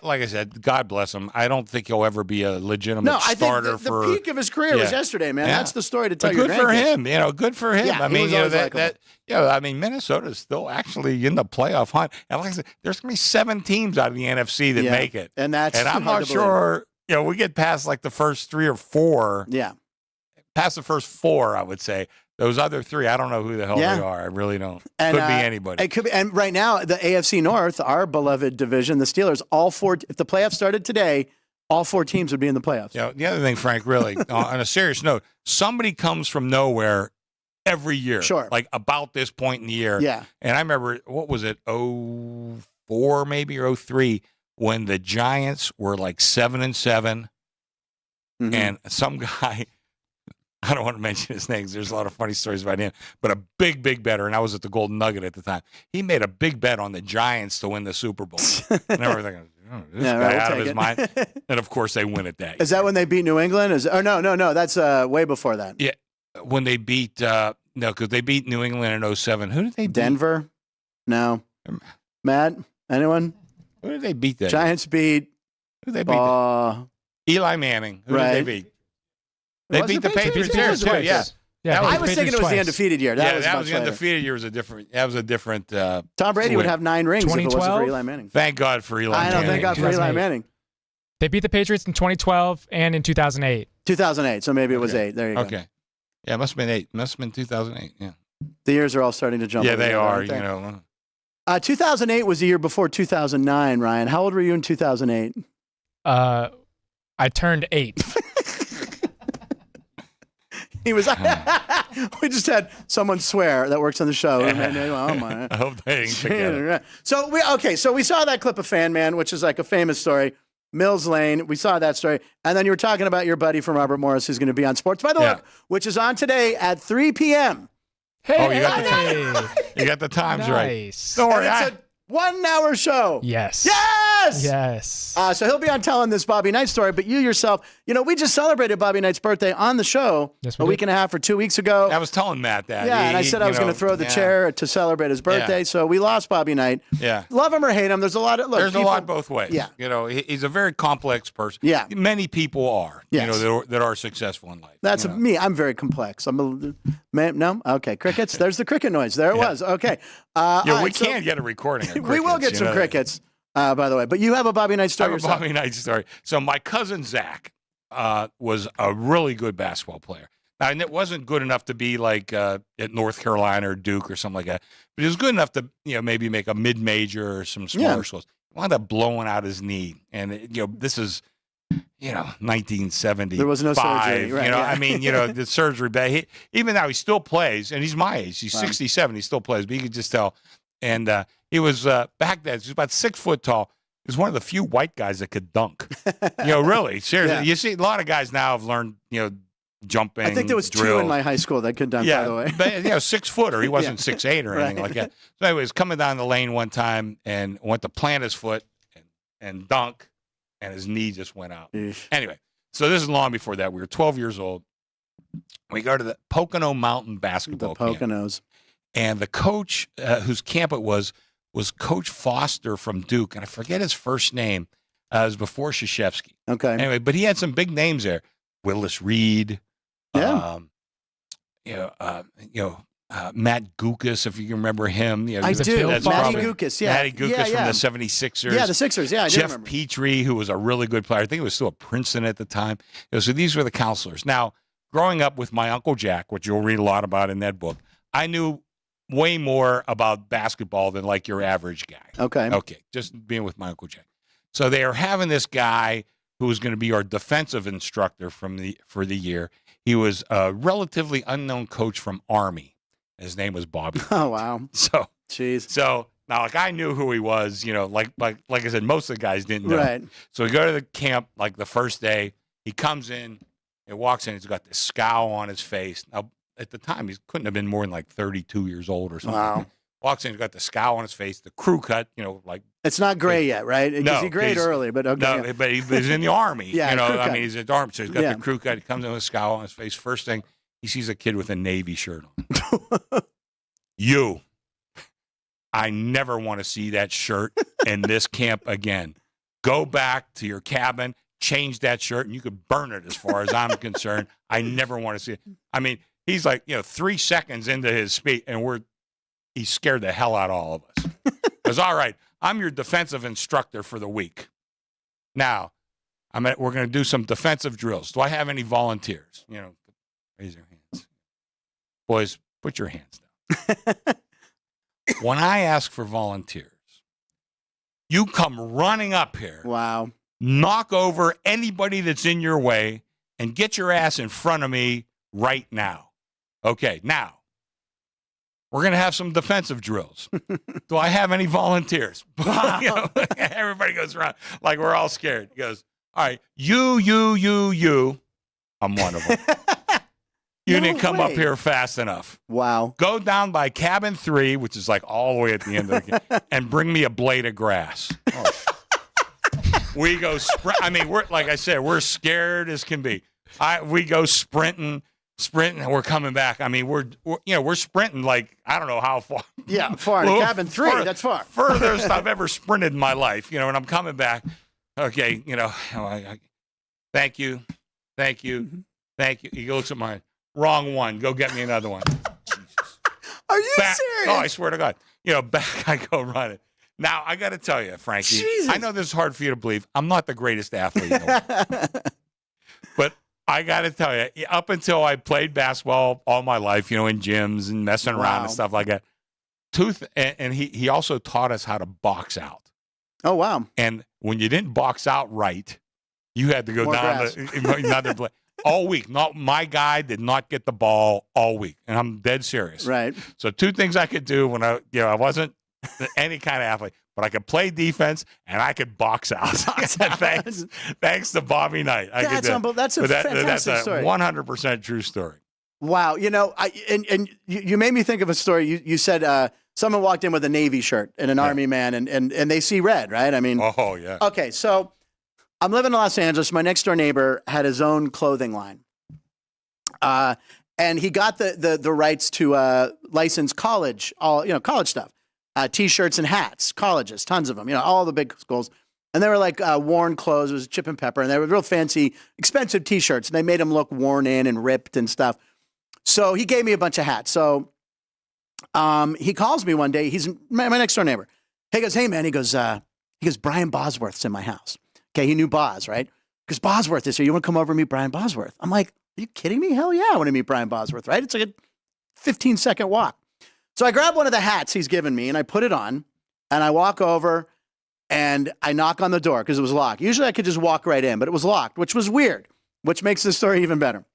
like I said, God bless him. I don't think he'll ever be a legitimate starter. I think the peak of his career was yesterday, man. Yeah. That's the story to tell but your good for grandkids. him. Good for him. Yeah, I mean, that Minnesota's still actually in the playoff hunt. And like I said, there's gonna be 7 teams out of the NFC that make it. And I'm not sure. We get past like the first 3 or 4. Yeah. Past the first 4, I would say. Those other 3, I don't know who the hell they are. I really don't. And, could be anybody. It could be. And right now, the AFC North, our beloved division, the Steelers, all 4. If the playoffs started today, all 4 teams would be in the playoffs. The other thing, Frank, really, on a serious note, somebody comes from nowhere every year. Sure. Like about this point in the year. Yeah. And I remember, what was it, 04 maybe or 03, when the Giants were like 7-7, and some guy. I don't want to mention his name because there's a lot of funny stories about him, but a big, big bettor, and I was at the Golden Nugget at the time. He made a big bet on the Giants to win the Super Bowl. And everything, this guy out of his mind. And of course, they win it that year. Is that when they beat New England? No. That's way before that. Yeah, when they beat because they beat New England in 07. Who did they beat? Denver? No. Matt? Anyone? Who did they beat that? Giants beat. Who did they beat? Eli Manning. Who did they beat? They beat the Patriots there too. Yeah. I was thinking it was the undefeated year. That was the undefeated year. That was a different. Tom Brady would have 9 rings if it wasn't for Eli Manning. Thank God for Eli Manning. I know. Thank God for Eli Manning. They beat the Patriots in 2012 and in 2008. 2008. So maybe it was 8. There you go. Okay. Yeah, it must have been 8. Must have been 2008. Yeah. The years are all starting to jump. Yeah, they are. 2008 was the year before 2009. Ryan, how old were you in 2008? I turned 8. He was. We just had someone swear that works on the show. Oh my! I hope they didn't forget it. So we saw that clip of Fan Man, which is like a famous story. Mills Lane. We saw that story, and then you were talking about your buddy from Robert Morris, who's going to be on Sports by the Look, which is on today at 3 p.m. Hey, you got the times right. Don't worry, it's a 1-hour show. Yes. So he'll be on telling this Bobby Knight story, but you yourself, we just celebrated Bobby Knight's birthday on the show a week and a half or 2 weeks ago. I was telling Matt that. Yeah, and I said I was going to throw the chair to celebrate his birthday, so we lost Bobby Knight. Yeah. Love him or hate him, there's a lot of, there's a lot both ways. Yeah. He's a very complex person. Yeah. Many people are, that are successful in life. That's me. I'm very complex. No? Okay, crickets. There's the cricket noise. There it was. Okay. We can get a recording of crickets. We will get some crickets, by the way. But you have a Bobby Knight story yourself. Bobby Knight story. So my cousin Zach was a really good basketball player. Now, and it wasn't good enough to be like at North Carolina or Duke or something like that. But he was good enough to, maybe make a mid-major or some smaller schools. He wound up blowing out his knee. And, 1975. There was no surgery, right, I mean, the surgery. But even now, he still plays, and he's my age. He's 67. He still plays, but you can just tell. And he was back then. He was about 6 foot tall. He was one of the few white guys that could dunk. Really, seriously. Yeah. You see, a lot of guys now have learned, jumping. I think there was drills. 2 in my high school that could dunk, by the way. But 6 footer. He wasn't 6'8" or anything like that. So anyways, coming down the lane one time and went to plant his foot and dunk, and his knee just went out. Eesh. Anyway, so this is long before that. We were 12 years old. We go to the Pocono Mountain basketball The camp. Poconos. And the coach whose camp it was Coach Foster from Duke. And I forget his first name. It was before Krzyzewski. Okay. Anyway, but he had some big names there. Willis Reed. Yeah. Matt Gukas, if you can remember him. I do. That's Matty probably- Gukas, yeah. Matty Gukas yeah. from the 76ers. Yeah, the Sixers. Yeah, I do Jeff remember. Petrie, who was a really good player. I think he was still at Princeton at the time. So these were the counselors. Now, growing up with my Uncle Jack, which you'll read a lot about in that book, I knew way more about basketball than like your average guy. Okay. Just being with my Uncle Jack. So they are having this guy who was going to be our defensive instructor for the year. He was a relatively unknown coach from Army. His name was Bobby. Oh, wow. Jeez. So now, like, I knew who he was. Like I said, most of the guys didn't know. Right. So we go to the camp like the first day. He comes in and walks in. He's got this scowl on his face. Now, at the time, he couldn't have been more than like 32 years old or something. Wow. Walks in, he's got the scowl on his face, the crew cut, like. It's not gray yet, right? No, he grayed he's- early, but okay. No, but he's in the Army. Yeah, crew cut. he's in the Army, so he's got Yeah. the crew cut. He comes in with a scowl on his face. First thing, he sees a kid with a Navy shirt on. I never want to see that shirt in this camp again. Go back to your cabin, change that shirt, and you could burn it as far as I'm concerned. I never want to see it. I mean, he's like, 3 seconds into his speech, and he scared the hell out of all of us. It was all right. I'm your defensive instructor for the week. Now, we're going to do some defensive drills. Do I have any volunteers? Raise your hands. Boys, put your hands down. When I ask for volunteers, you come running up here, Wow. knock over anybody that's in your way, and get your ass in front of me right now. Okay, now, we're going to have some defensive drills. Do I have any volunteers? Wow. Everybody goes around like we're all scared. He goes, all right, you. I'm one of them. You No didn't come way. up here fast enough. Wow. Go down by cabin 3, which is like all the way at the end of the game, and bring me a blade of grass. Oh. We go sprint. I mean, like I said, we're scared as can be. We go sprinting, and we're coming back. I mean, we're sprinting like I don't know how far. Yeah, far. Well, Cabin 3, that's far. Furthest I've ever sprinted in my life. And I'm coming back. Okay, thank you. He looks at mine. Wrong one. Go get me another one. Jesus. Are you Back. serious? Oh, I swear to God. Back I go running. Now, I got to tell you, Frankie, Jesus. I know this is hard for you to believe. I'm not the greatest athlete in the world. But I got to tell you, up until I played basketball all my life, in gyms and messing around Wow. and stuff like that, and he also taught us how to box out. Oh, wow. And when you didn't box out right, you had to go More down grass. to another play. All week. My guy did not get the ball all week. And I'm dead serious. Right. So 2 things I could do when I wasn't any kind of athlete, but I could play defense and I could box out. Thanks to Bobby Knight. That's a fantastic story. 100% true story. Wow. And you made me think of a story. You said someone walked in with a Navy shirt and an Army man and they see red, right? I mean, Oh, yeah. okay, so I'm living in Los Angeles. My next door neighbor had his own clothing line. And he got the rights to license college, college stuff, T-shirts and hats, colleges, tons of them, all the big schools. And they were like worn clothes. It was Chip and Pepper. And they were real fancy, expensive T-shirts. And they made them look worn in and ripped and stuff. So he gave me a bunch of hats. So he calls me one day. He's my next door neighbor. He goes, hey, man. He goes, Brian Bosworth's in my house. Okay, he knew Boz, right? Because Bosworth is here. You want to come over and meet Brian Bosworth? I'm like, are you kidding me? Hell yeah, I want to meet Brian Bosworth, right? It's like a 15-second walk. So I grab one of the hats he's given me, and I put it on, and I walk over, and I knock on the door because it was locked. Usually I could just walk right in, but it was locked, which was weird, which makes the story even better.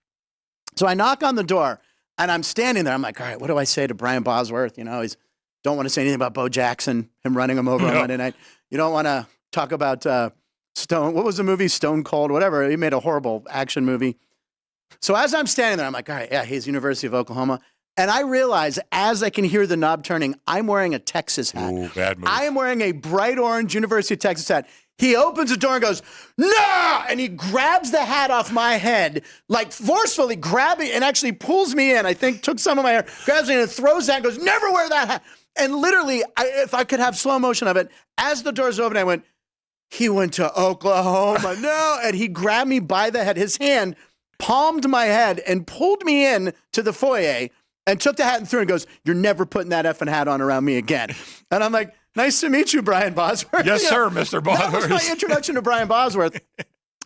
So I knock on the door, and I'm standing there. I'm like, all right, what do I say to Brian Bosworth? You know, he's don't want to say anything about Bo Jackson, him running him over on Monday night. You don't want to talk about Stone. What was the movie? Stone Cold, whatever. He made a horrible action movie. So as I'm standing there, I'm like, all right, yeah, he's University of Oklahoma. And I realize as I can hear the knob turning, I'm wearing a Texas hat. Ooh, bad move. I am wearing a bright orange University of Texas hat. He opens the door and goes, no! And he grabs the hat off my head, like forcefully grabbing, and actually pulls me in. I think took some of my hair, grabs me and throws that and goes, never wear that hat. And literally, if I could have slow motion of it, as the doors open, I went, he went to Oklahoma. No. And he grabbed me by the head. His hand palmed my head and pulled me in to the foyer and took the hat and threw it and goes, you're never putting that effing hat on around me again. And I'm like, nice to meet you, Brian Bosworth. Yes, sir, Mr. Bosworth. That was my introduction to Brian Bosworth.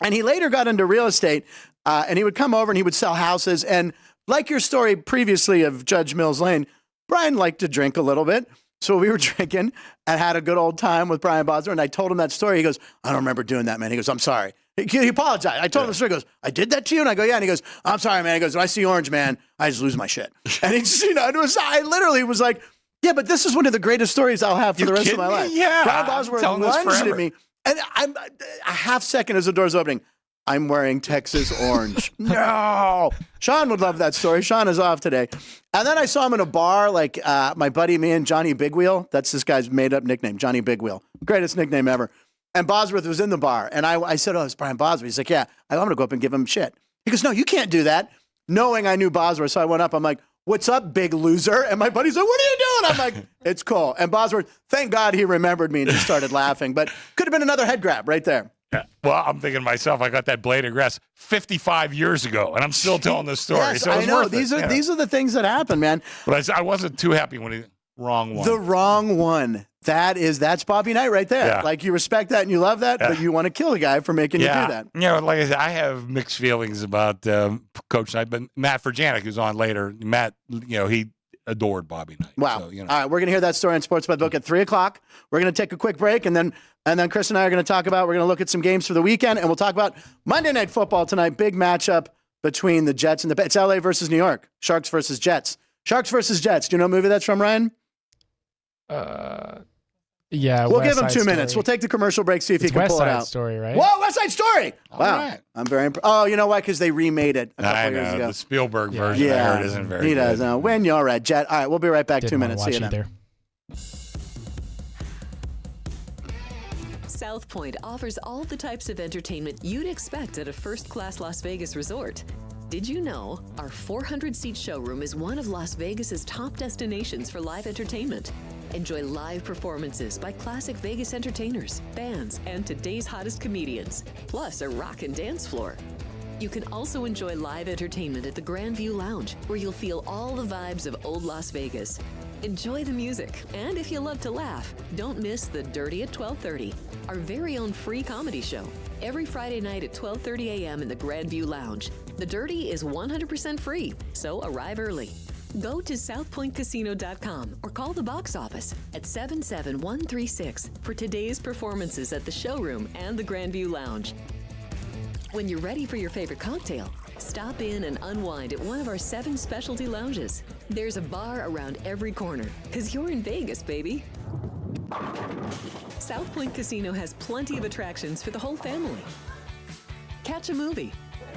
And he later got into real estate, and he would come over and he would sell houses. And like your story previously of Judge Mills Lane, Brian liked to drink a little bit. So we were drinking and had a good old time with Brian Bosworth. And I told him that story. He goes, I don't remember doing that, man. He goes, I'm sorry. He apologized. I told him the story. He goes, I did that to you? And I go, yeah. And he goes, I'm sorry, man. He goes, when I see orange, man, I just lose my shit. And he just, I literally was like, yeah, but this is one of the greatest stories I'll have for the rest of my life. Yeah. Brian Bosworth lunged at me. And I'm a half second as the door's opening. I'm wearing Texas orange. No. Sean would love that story. Sean is off today. And then I saw him in a bar, like my buddy, me and Johnny Big Wheel. That's this guy's made up nickname, Johnny Big Wheel. Greatest nickname ever. And Bosworth was in the bar. And I said, oh, it's Brian Bosworth. He's like, yeah, I'm going to go up and give him shit. He goes, no, you can't do that. Knowing I knew Bosworth. So I went up. I'm like, what's up, big loser? And my buddy's like, what are you doing? I'm like, it's cool. And Bosworth, thank God he remembered me and just started laughing. But could have been another head grab right there. Yeah. Well, I'm thinking to myself, I got that blade of grass 55 years ago, and I'm still telling this story. Yes, so I know. Worth These it, are the things that happen, man. But I wasn't too happy when he wrong one. The wrong one. That's Bobby Knight right there. Yeah. Like you respect that and you love that, but you want to kill the guy for making you do that. You know, like I said, I have mixed feelings about Coach Knight, but Matt Verjanik, who's on later, Matt, he adored Bobby Knight. Wow. So, All right, we're going to hear that story on Sports by the Book at 3 o'clock. We're going to take a quick break, and then Chris and I are going to talk about, we're going to look at some games for the weekend, and we'll talk about Monday Night Football tonight. Big matchup between the Jets and it's LA versus New York. Sharks versus Jets. Sharks versus Jets. Do you know what movie that's from, Ryan? Yeah, we'll West give him Side 2 minutes. Story. We'll take the commercial break, see if he can West pull it Side out. Story, right? Whoa, West Side Story! All Wow, right. I'm very impressed. Oh, you know what? Because they remade it a couple years ago. The Spielberg version I heard isn't very good. He does. When you're at Jet. All right, we'll be right back. Didn't 2 minutes. See you watch then. either. South Point offers all the types of entertainment you'd expect at a first-class Las Vegas resort. Did you know our 400-seat showroom is one of Las Vegas's top destinations for live entertainment? Enjoy live performances by classic Vegas entertainers, bands, and today's hottest comedians, plus a rock and dance floor. You can also enjoy live entertainment at the Grandview Lounge, where you'll feel all the vibes of old Las Vegas. Enjoy the music, and if you love to laugh, don't miss The Dirty at 12:30, our very own free comedy show. Every Friday night at 12:30 a.m. in the Grandview Lounge. The Dirty is 100% free, so arrive early. Go to southpointcasino.com or call the box office at 77136 for today's performances at the showroom and the Grandview Lounge. When you're ready for your favorite cocktail, stop in and unwind at one of our 7 specialty lounges. There's a bar around every corner, because you're in Vegas, baby. South Point Casino has plenty of attractions for the whole family. Catch a movie.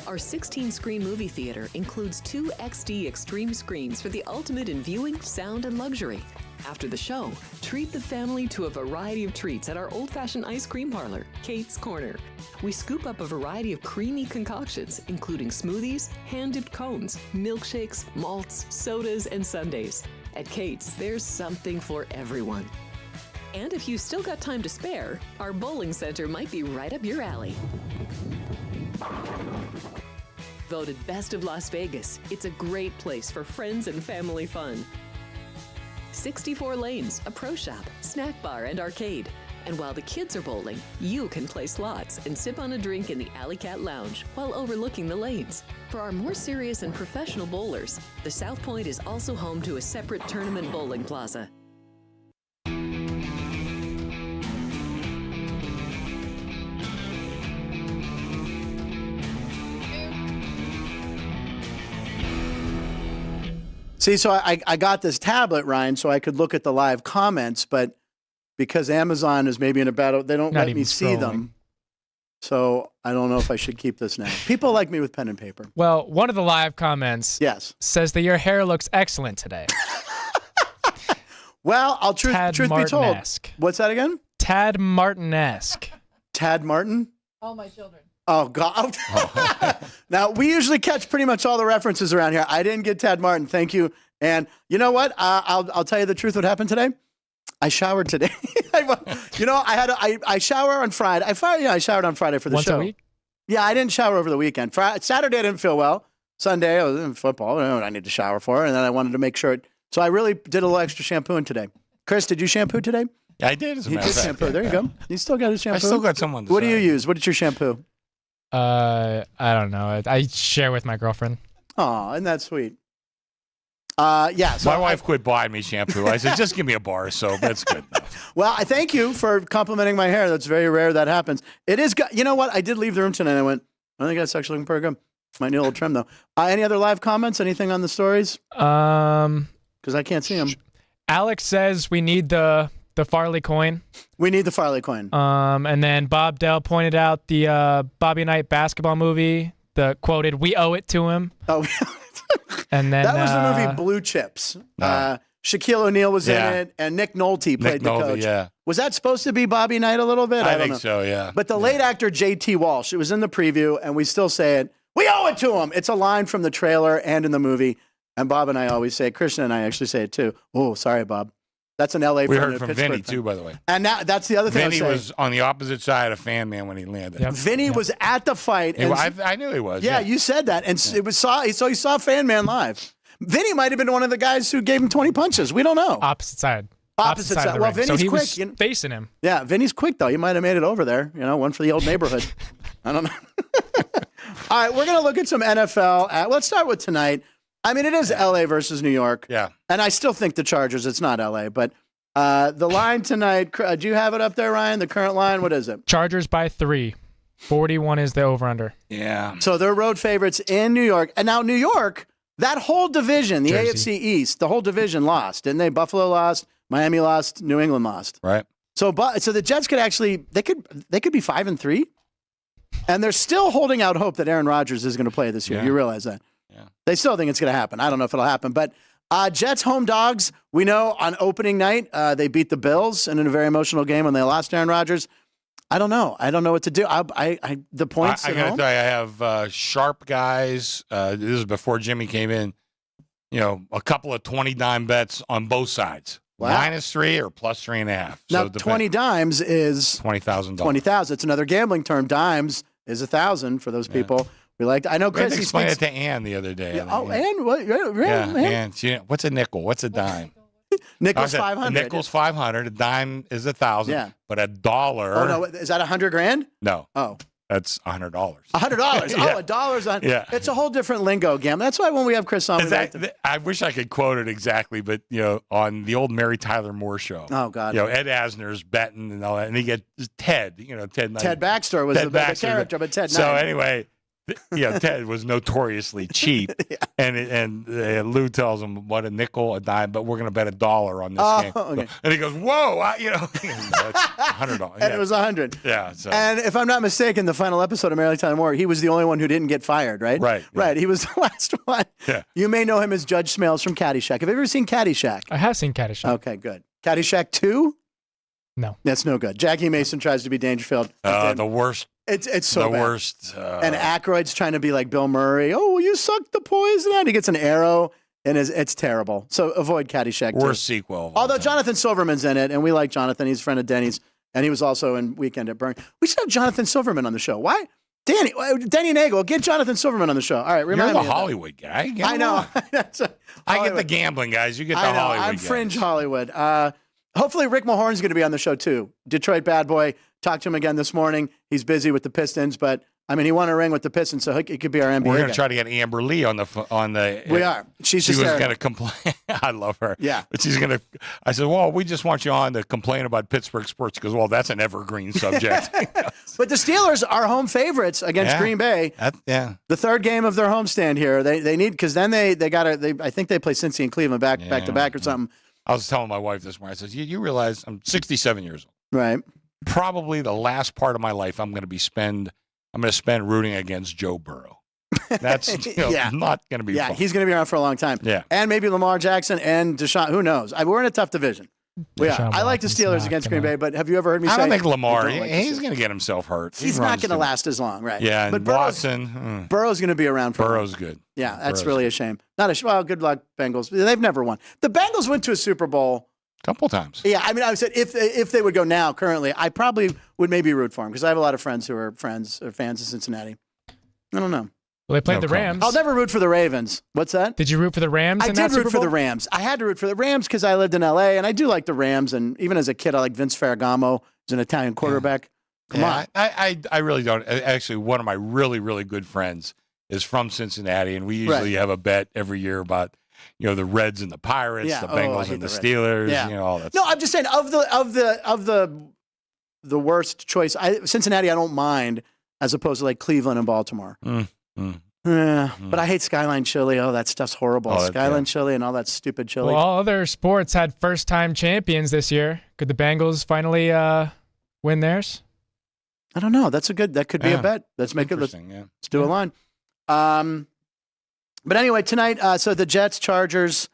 Our 16-screen movie theater includes 2 XD Extreme screens for the ultimate in viewing, sound, and luxury. After the show, treat the family to a variety of treats at our old-fashioned ice cream parlor, Kate's Corner. We scoop up a variety of creamy concoctions, including smoothies, hand-dipped cones, milkshakes, malts, sodas, and sundaes. At Kate's, there's something for everyone. And if you've still got time to spare, our bowling center might be right up your alley. Voted Best of Las Vegas, it's a great place for friends and family fun. 64 lanes, a pro shop, snack bar, and arcade. And while the kids are bowling, you can play slots and sip on a drink in the Alley Cat Lounge while overlooking the lanes. For our more serious and professional bowlers, the South Point is also home to a separate tournament bowling plaza. See, so I got this tablet, Ryan, so I could look at the live comments, but because Amazon is maybe in a battle, they don't Not let even me see them. So I don't know if I should keep this now. People like me with pen and paper. Well, one of the live comments says that your hair looks excellent today. Well, I'll truth be told. Martin-esque. What's that again? Tad Martin-esque. Tad Martin? All my children. Oh, God. Now, we usually catch pretty much all the references around here. I didn't get Tad Martin. Thank you. And you know what? I'll tell you the truth what happened today. I showered today. I shower on Friday. I showered on Friday for the show. Once a week? Yeah, I didn't shower over the weekend. Saturday, I didn't feel well. Sunday, I was in football. I know what I need to shower for. And then I wanted to make sure. So I really did a little extra shampooing today. Chris, did you shampoo today? Yeah, I did. As a matter of fact. Shampoo. There you go. You still got his shampoo? I still got someone. What do you use? What is your shampoo? I don't know. I share with my girlfriend. Oh, isn't that sweet? Yeah. So my wife quit buying me shampoo. I said, just give me a bar of soap. That's good enough. Well, I thank you for complimenting my hair. That's very rare that happens. It is. You know what? I did leave the room tonight. I went, I think that's actually looking pretty good. Might need a little trim though. Any other live comments? Anything on the stories? Because I can't see them. Alex says we need the Farley coin. We need the Farley coin. And then Bob Dell pointed out the Bobby Knight basketball movie. The quoted, "We owe it to him." Oh, and then that was the movie Blue Chips. Shaquille O'Neal was in it, and Nick Nolte played the coach. Yeah. Was that supposed to be Bobby Knight a little bit? I don't think know. so. Yeah. But the late actor J.T. Walsh, it was in the preview, and we still say it. We owe it to him. It's a line from the trailer and in the movie. And Bob and I always say it. Christian and I actually say it too. Oh, sorry, Bob. That's an L.A. We from heard from Pittsburgh Vinny thing. too, by the way. And that's the other thing. Vinny was on the opposite side of Fan Man when he landed. Yep. Vinny was at the fight. And I knew he was. Yeah, you said that, and it was he saw Fan Man live. Vinny might have been one of the guys who gave him 20 punches. We don't know. Opposite side. Opposite side. Of the Well, ring. Vinny's so he quick. was facing him. Yeah, Vinny's quick though. He might have made it over there. One for the old neighborhood. I don't know. All right, we're gonna look at some NFL. Let's start with tonight. I mean, it is LA versus New York. Yeah. And I still think the Chargers. It's not LA, but the line tonight. Do you have it up there, Ryan? The current line. What is it? Chargers by 3. 41 is the over/under. Yeah. So they're road favorites in New York, and now New York. That whole division, the Jersey. AFC East, the whole division lost, didn't they? Buffalo lost, Miami lost, New England lost. Right. So the Jets could actually they could be 5-3, and they're still holding out hope that Aaron Rodgers is going to play this year. Yeah. You realize that? Yeah. They still think it's going to happen. I don't know if it'll happen, but Jets home dogs. We know on opening night they beat the Bills and in a very emotional game when they lost Aaron Rodgers. I don't know. I don't know what to do. The points. I got to tell you, I have sharp guys. This is before Jimmy came in. A couple of 20-dime bets on both sides. Wow. -3 or +3.5. Now, 20 dimes is $20,000. 20,000. It's another gambling term. Dimes is 1,000 for those people. We like. I know We had Chris. to explain it to Ann the other day. Yeah, Ann, what? Yeah, Ann? Ann. What's a nickel? What's a dime? Nickel's I said, 500. A nickel's 500. A dime is 1,000. Yeah. But a dollar. Oh no, is that $100,000? No. Oh. That's $100. $100. Yeah. Oh, a dollar's on. Yeah. It's a whole different lingo, Gam. That's why when we have Chris on, I wish I could quote it exactly, but on the old Mary Tyler Moore show. Oh God. Ed Asner's betting and all that, and he gets Ted. Ted Baxter was the character, but Ted. So anyway, Ted was notoriously cheap, and Lou tells him what a nickel, a dime, but we're going to bet $1 on this game. Okay. And he goes, "Whoa, it's $100." And it was 100. Yeah. So. And if I'm not mistaken, the final episode of Mary Tyler Moore, he was the only one who didn't get fired, right? Right. Right. He was the last one. Yeah. You may know him as Judge Smales from Caddyshack. Have you ever seen Caddyshack? I have seen Caddyshack. Okay, good. Caddyshack 2? No. That's no good. Jackie Mason tries to be Dangerfield. The worst. It's so the bad. worst. And Aykroyd's trying to be like Bill Murray. Oh, you sucked the poison out. He gets an arrow, and it's terrible. So avoid Caddyshack 2. Worst sequel. of all Although time. Jonathan Silverman's in it, and we like Jonathan. He's a friend of Denny's, and he was also in Weekend at Burn. We should have Jonathan Silverman on the show. Why? Danny Nagel, get Jonathan Silverman on the show. All right, remind You're me the of that. Hollywood guy. Get I know. along. I get the gambling guys. You get the I know. Hollywood I'm guys. fringe Hollywood. Hopefully Rick Mahorn's going to be on the show too. Detroit bad boy. Talked to him again this morning. He's busy with the Pistons, but I mean, he won a ring with the Pistons, so he could be our NBA We're going guy. to try to get Amber Lee on the. We are. She was going to complain. I love her. Yeah. But she's going to. I said, well, we just want you on to complain about Pittsburgh sports. Because, well, that's an evergreen subject. But the Steelers are home favorites against Green Bay. The third game of their homestand here. They need, because then they got to. I think they play Cincy and Cleveland back to back or something. I was telling my wife this morning. I said, you realize I'm 67 years old. Right. Probably the last part of my life I'm going to spend rooting against Joe Burrow. That's not going to be fun. He's going to be around for a long time. Yeah. And maybe Lamar Jackson and Deshaun. Who knows? We're in a tough division. We are. I like the Steelers against Green Bay, but have you ever heard me say? I don't think Lamar, he's going to get himself hurt. He's not going to last as long, right? Yeah, but and Watson. Burrow's going to be around for Burrow's good. Yeah, that's really a shame. Well, good luck, Bengals. They've never won. The Bengals went to a Super Bowl. Couple times. Yeah, I mean, I said if they would go now, currently, I probably would maybe root for them because I have a lot of friends who are fans of Cincinnati. I don't know. Well, they played the Rams. I'll never root for the Ravens. What's that? Did you root for the Rams? I did root for the Rams. I had to root for the Rams because I lived in L.A. and I do like the Rams. And even as a kid, I like Vince Ferragamo, who's an Italian quarterback. Come on. I really don't. Actually, one of my really, really good friends is from Cincinnati, and we usually have a bet every year about the Reds and the Pirates, the Bengals and the Steelers, all that. No, I'm just saying of the worst choice. Cincinnati, I don't mind as opposed to like Cleveland and Baltimore. But I hate Skyline chili. Oh, that stuff's horrible. Skyline chili and all that stupid chili. Well, all other sports had first-time champions this year. Could the Bengals finally win theirs? I don't know. That could be a bet. Let's make it. Let's do a line. But anyway, tonight, so the Jets, Chargers.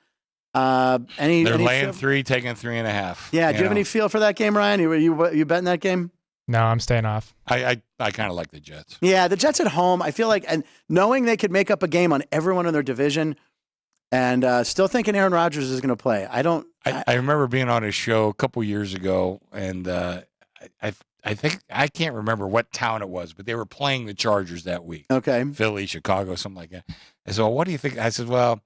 They're laying 3, taking 3.5. Yeah. Do you have any feel for that game, Ryan? You betting that game? No, I'm staying off. I kind of like the Jets. Yeah, the Jets at home. I feel like, and knowing they could make up a game on everyone in their division, and still thinking Aaron Rodgers is going to play. I remember being on a show a couple years ago, and I think I can't remember what town it was, but they were playing the Chargers that week. Okay, Philly, Chicago, something like that. And so, what do you think? I said, well.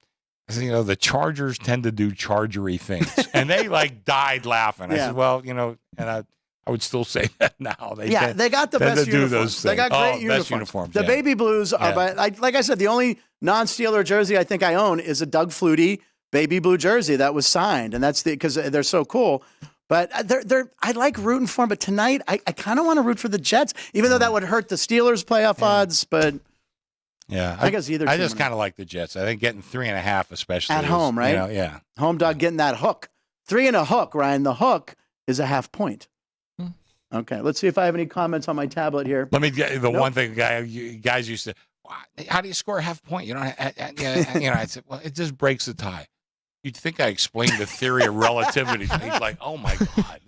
The Chargers tend to do chargery things, and they died laughing. I said, well, and I would still say that now. They got the best uniforms. They got great uniforms. The baby blues are, like I said, the only non-Steeler jersey I think I own is a Doug Flutie baby blue jersey that was signed, and that's because they're so cool. But I like rooting for them. But tonight, I kind of want to root for the Jets, even though that would hurt the Steelers' playoff odds. But yeah, I guess either. I just kind of like the Jets. I think getting 3.5, especially at home, right? Home dog getting that hook. 3 and a hook, Ryan. The hook is a half point. Okay, let's see if I have any comments on my tablet here. Let me get one thing, guys used to. How do you score a half point? I said, well, it just breaks the tie. You'd think I explained the theory of relativity. He's like, oh my God,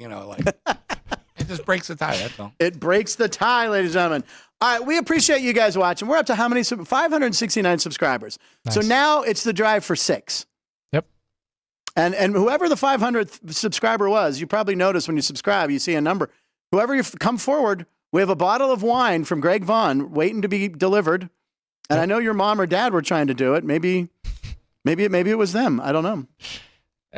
it just breaks the tie. That's all. It breaks the tie, ladies and gentlemen. All right, we appreciate you guys watching. We're up to how many? 569 subscribers. Nice. So now it's the drive for 6. Yep. And whoever the 500th subscriber was, you probably noticed when you subscribe, you see a number. Whoever you come forward, we have a bottle of wine from Greg Vaughn waiting to be delivered. And I know your mom or dad were trying to do it. Maybe it was them. I don't know.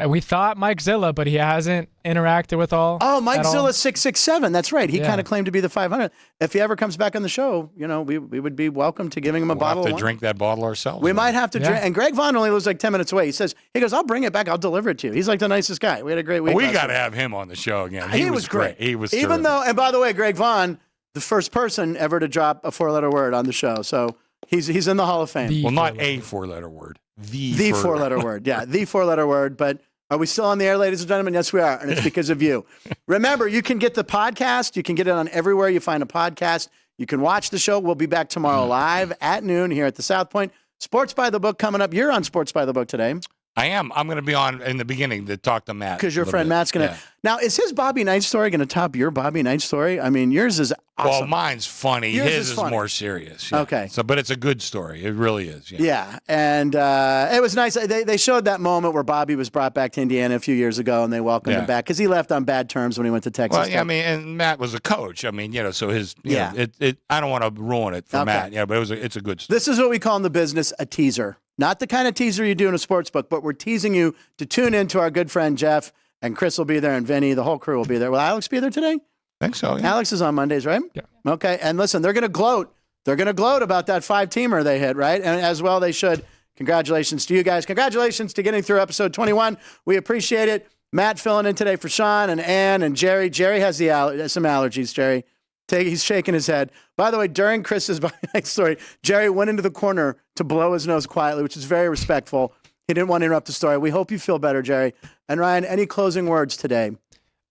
We thought Mike Zilla, but he hasn't interacted with all. Oh, Mike Zilla 667. That's right. He kind of claimed to be the 500. If he ever comes back on the show, we would be welcome to giving him a bottle. We'll have to drink that bottle ourselves. We might have to drink. And Greg Vaughn only lives like 10 minutes away. He goes, I'll bring it back. I'll deliver it to you. He's like the nicest guy. We had a great week. We got to have him on the show again. He was great. He was even though, and by the way, Greg Vaughn, the first person ever to drop a 4-letter word on the show. So he's in the Hall of Fame. Not a 4-letter word. The 4-letter word. Yeah, the 4-letter word. But are we still on the air, ladies and gentlemen? Yes, we are. And it's because of you. Remember, you can get the podcast. You can get it on everywhere you find a podcast. You can watch the show. We'll be back tomorrow live at noon here at the South Point. Sports by the Book coming up. You're on Sports by the Book today. I am. I'm going to be on in the beginning to talk to Matt. Because your friend Matt's going to. Yeah. Now, is his Bobby Knight story going to top your Bobby Knight story? I mean, yours is awesome. Well, mine's funny. His is more serious. Yeah. Okay. But it's a good story. It really is. Yeah. And it was nice. They showed that moment where Bobby was brought back to Indiana a few years ago, and they welcomed him back because he left on bad terms when he went to Texas. Well, yeah, I mean, and Matt was a coach. I mean, so his. I don't want to ruin it for Matt. Yeah, but it's a good story. This is what we call in the business a teaser. Not the kind of teaser you do in a sports book, but we're teasing you to tune in to our good friend Jeff, and Chris will be there, and Vinny. The whole crew will be there. Will Alex be there today? I think so. Yeah. Alex is on Mondays, right? Yeah. Okay. And listen, they're going to gloat they're going to gloat about that 5-teamer they hit, right? And as well they should. Congratulations to you guys. Congratulations to getting through episode 21. We appreciate it. Matt filling in today for Sean and Ann and Jerry. Jerry has some allergies, Jerry. He's shaking his head. By the way, during Chris's story, Jerry went into the corner to blow his nose quietly, which is very respectful. He didn't want to interrupt the story. We hope you feel better, Jerry. And Ryan, any closing words today?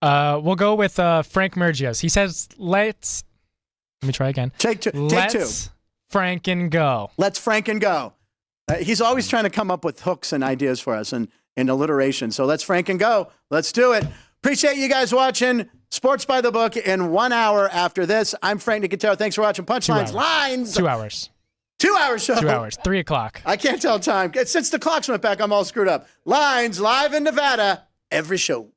We'll go with Frank Mergios. He says, let me try again. Take two. Let's Frank and go. Let's Frank and go. He's always trying to come up with hooks and ideas for us and alliteration. So let's Frank and go. Let's do it. Appreciate you guys watching Sports by the Book in 1 hour after this. I'm Frank Nicotero. Thanks for watching Punchlines Lines. 2 hours. 2 hour show. 2 hours. 3 o'clock. I can't tell time. Since the clocks went back, I'm all screwed up. Lines live in Nevada. Every show.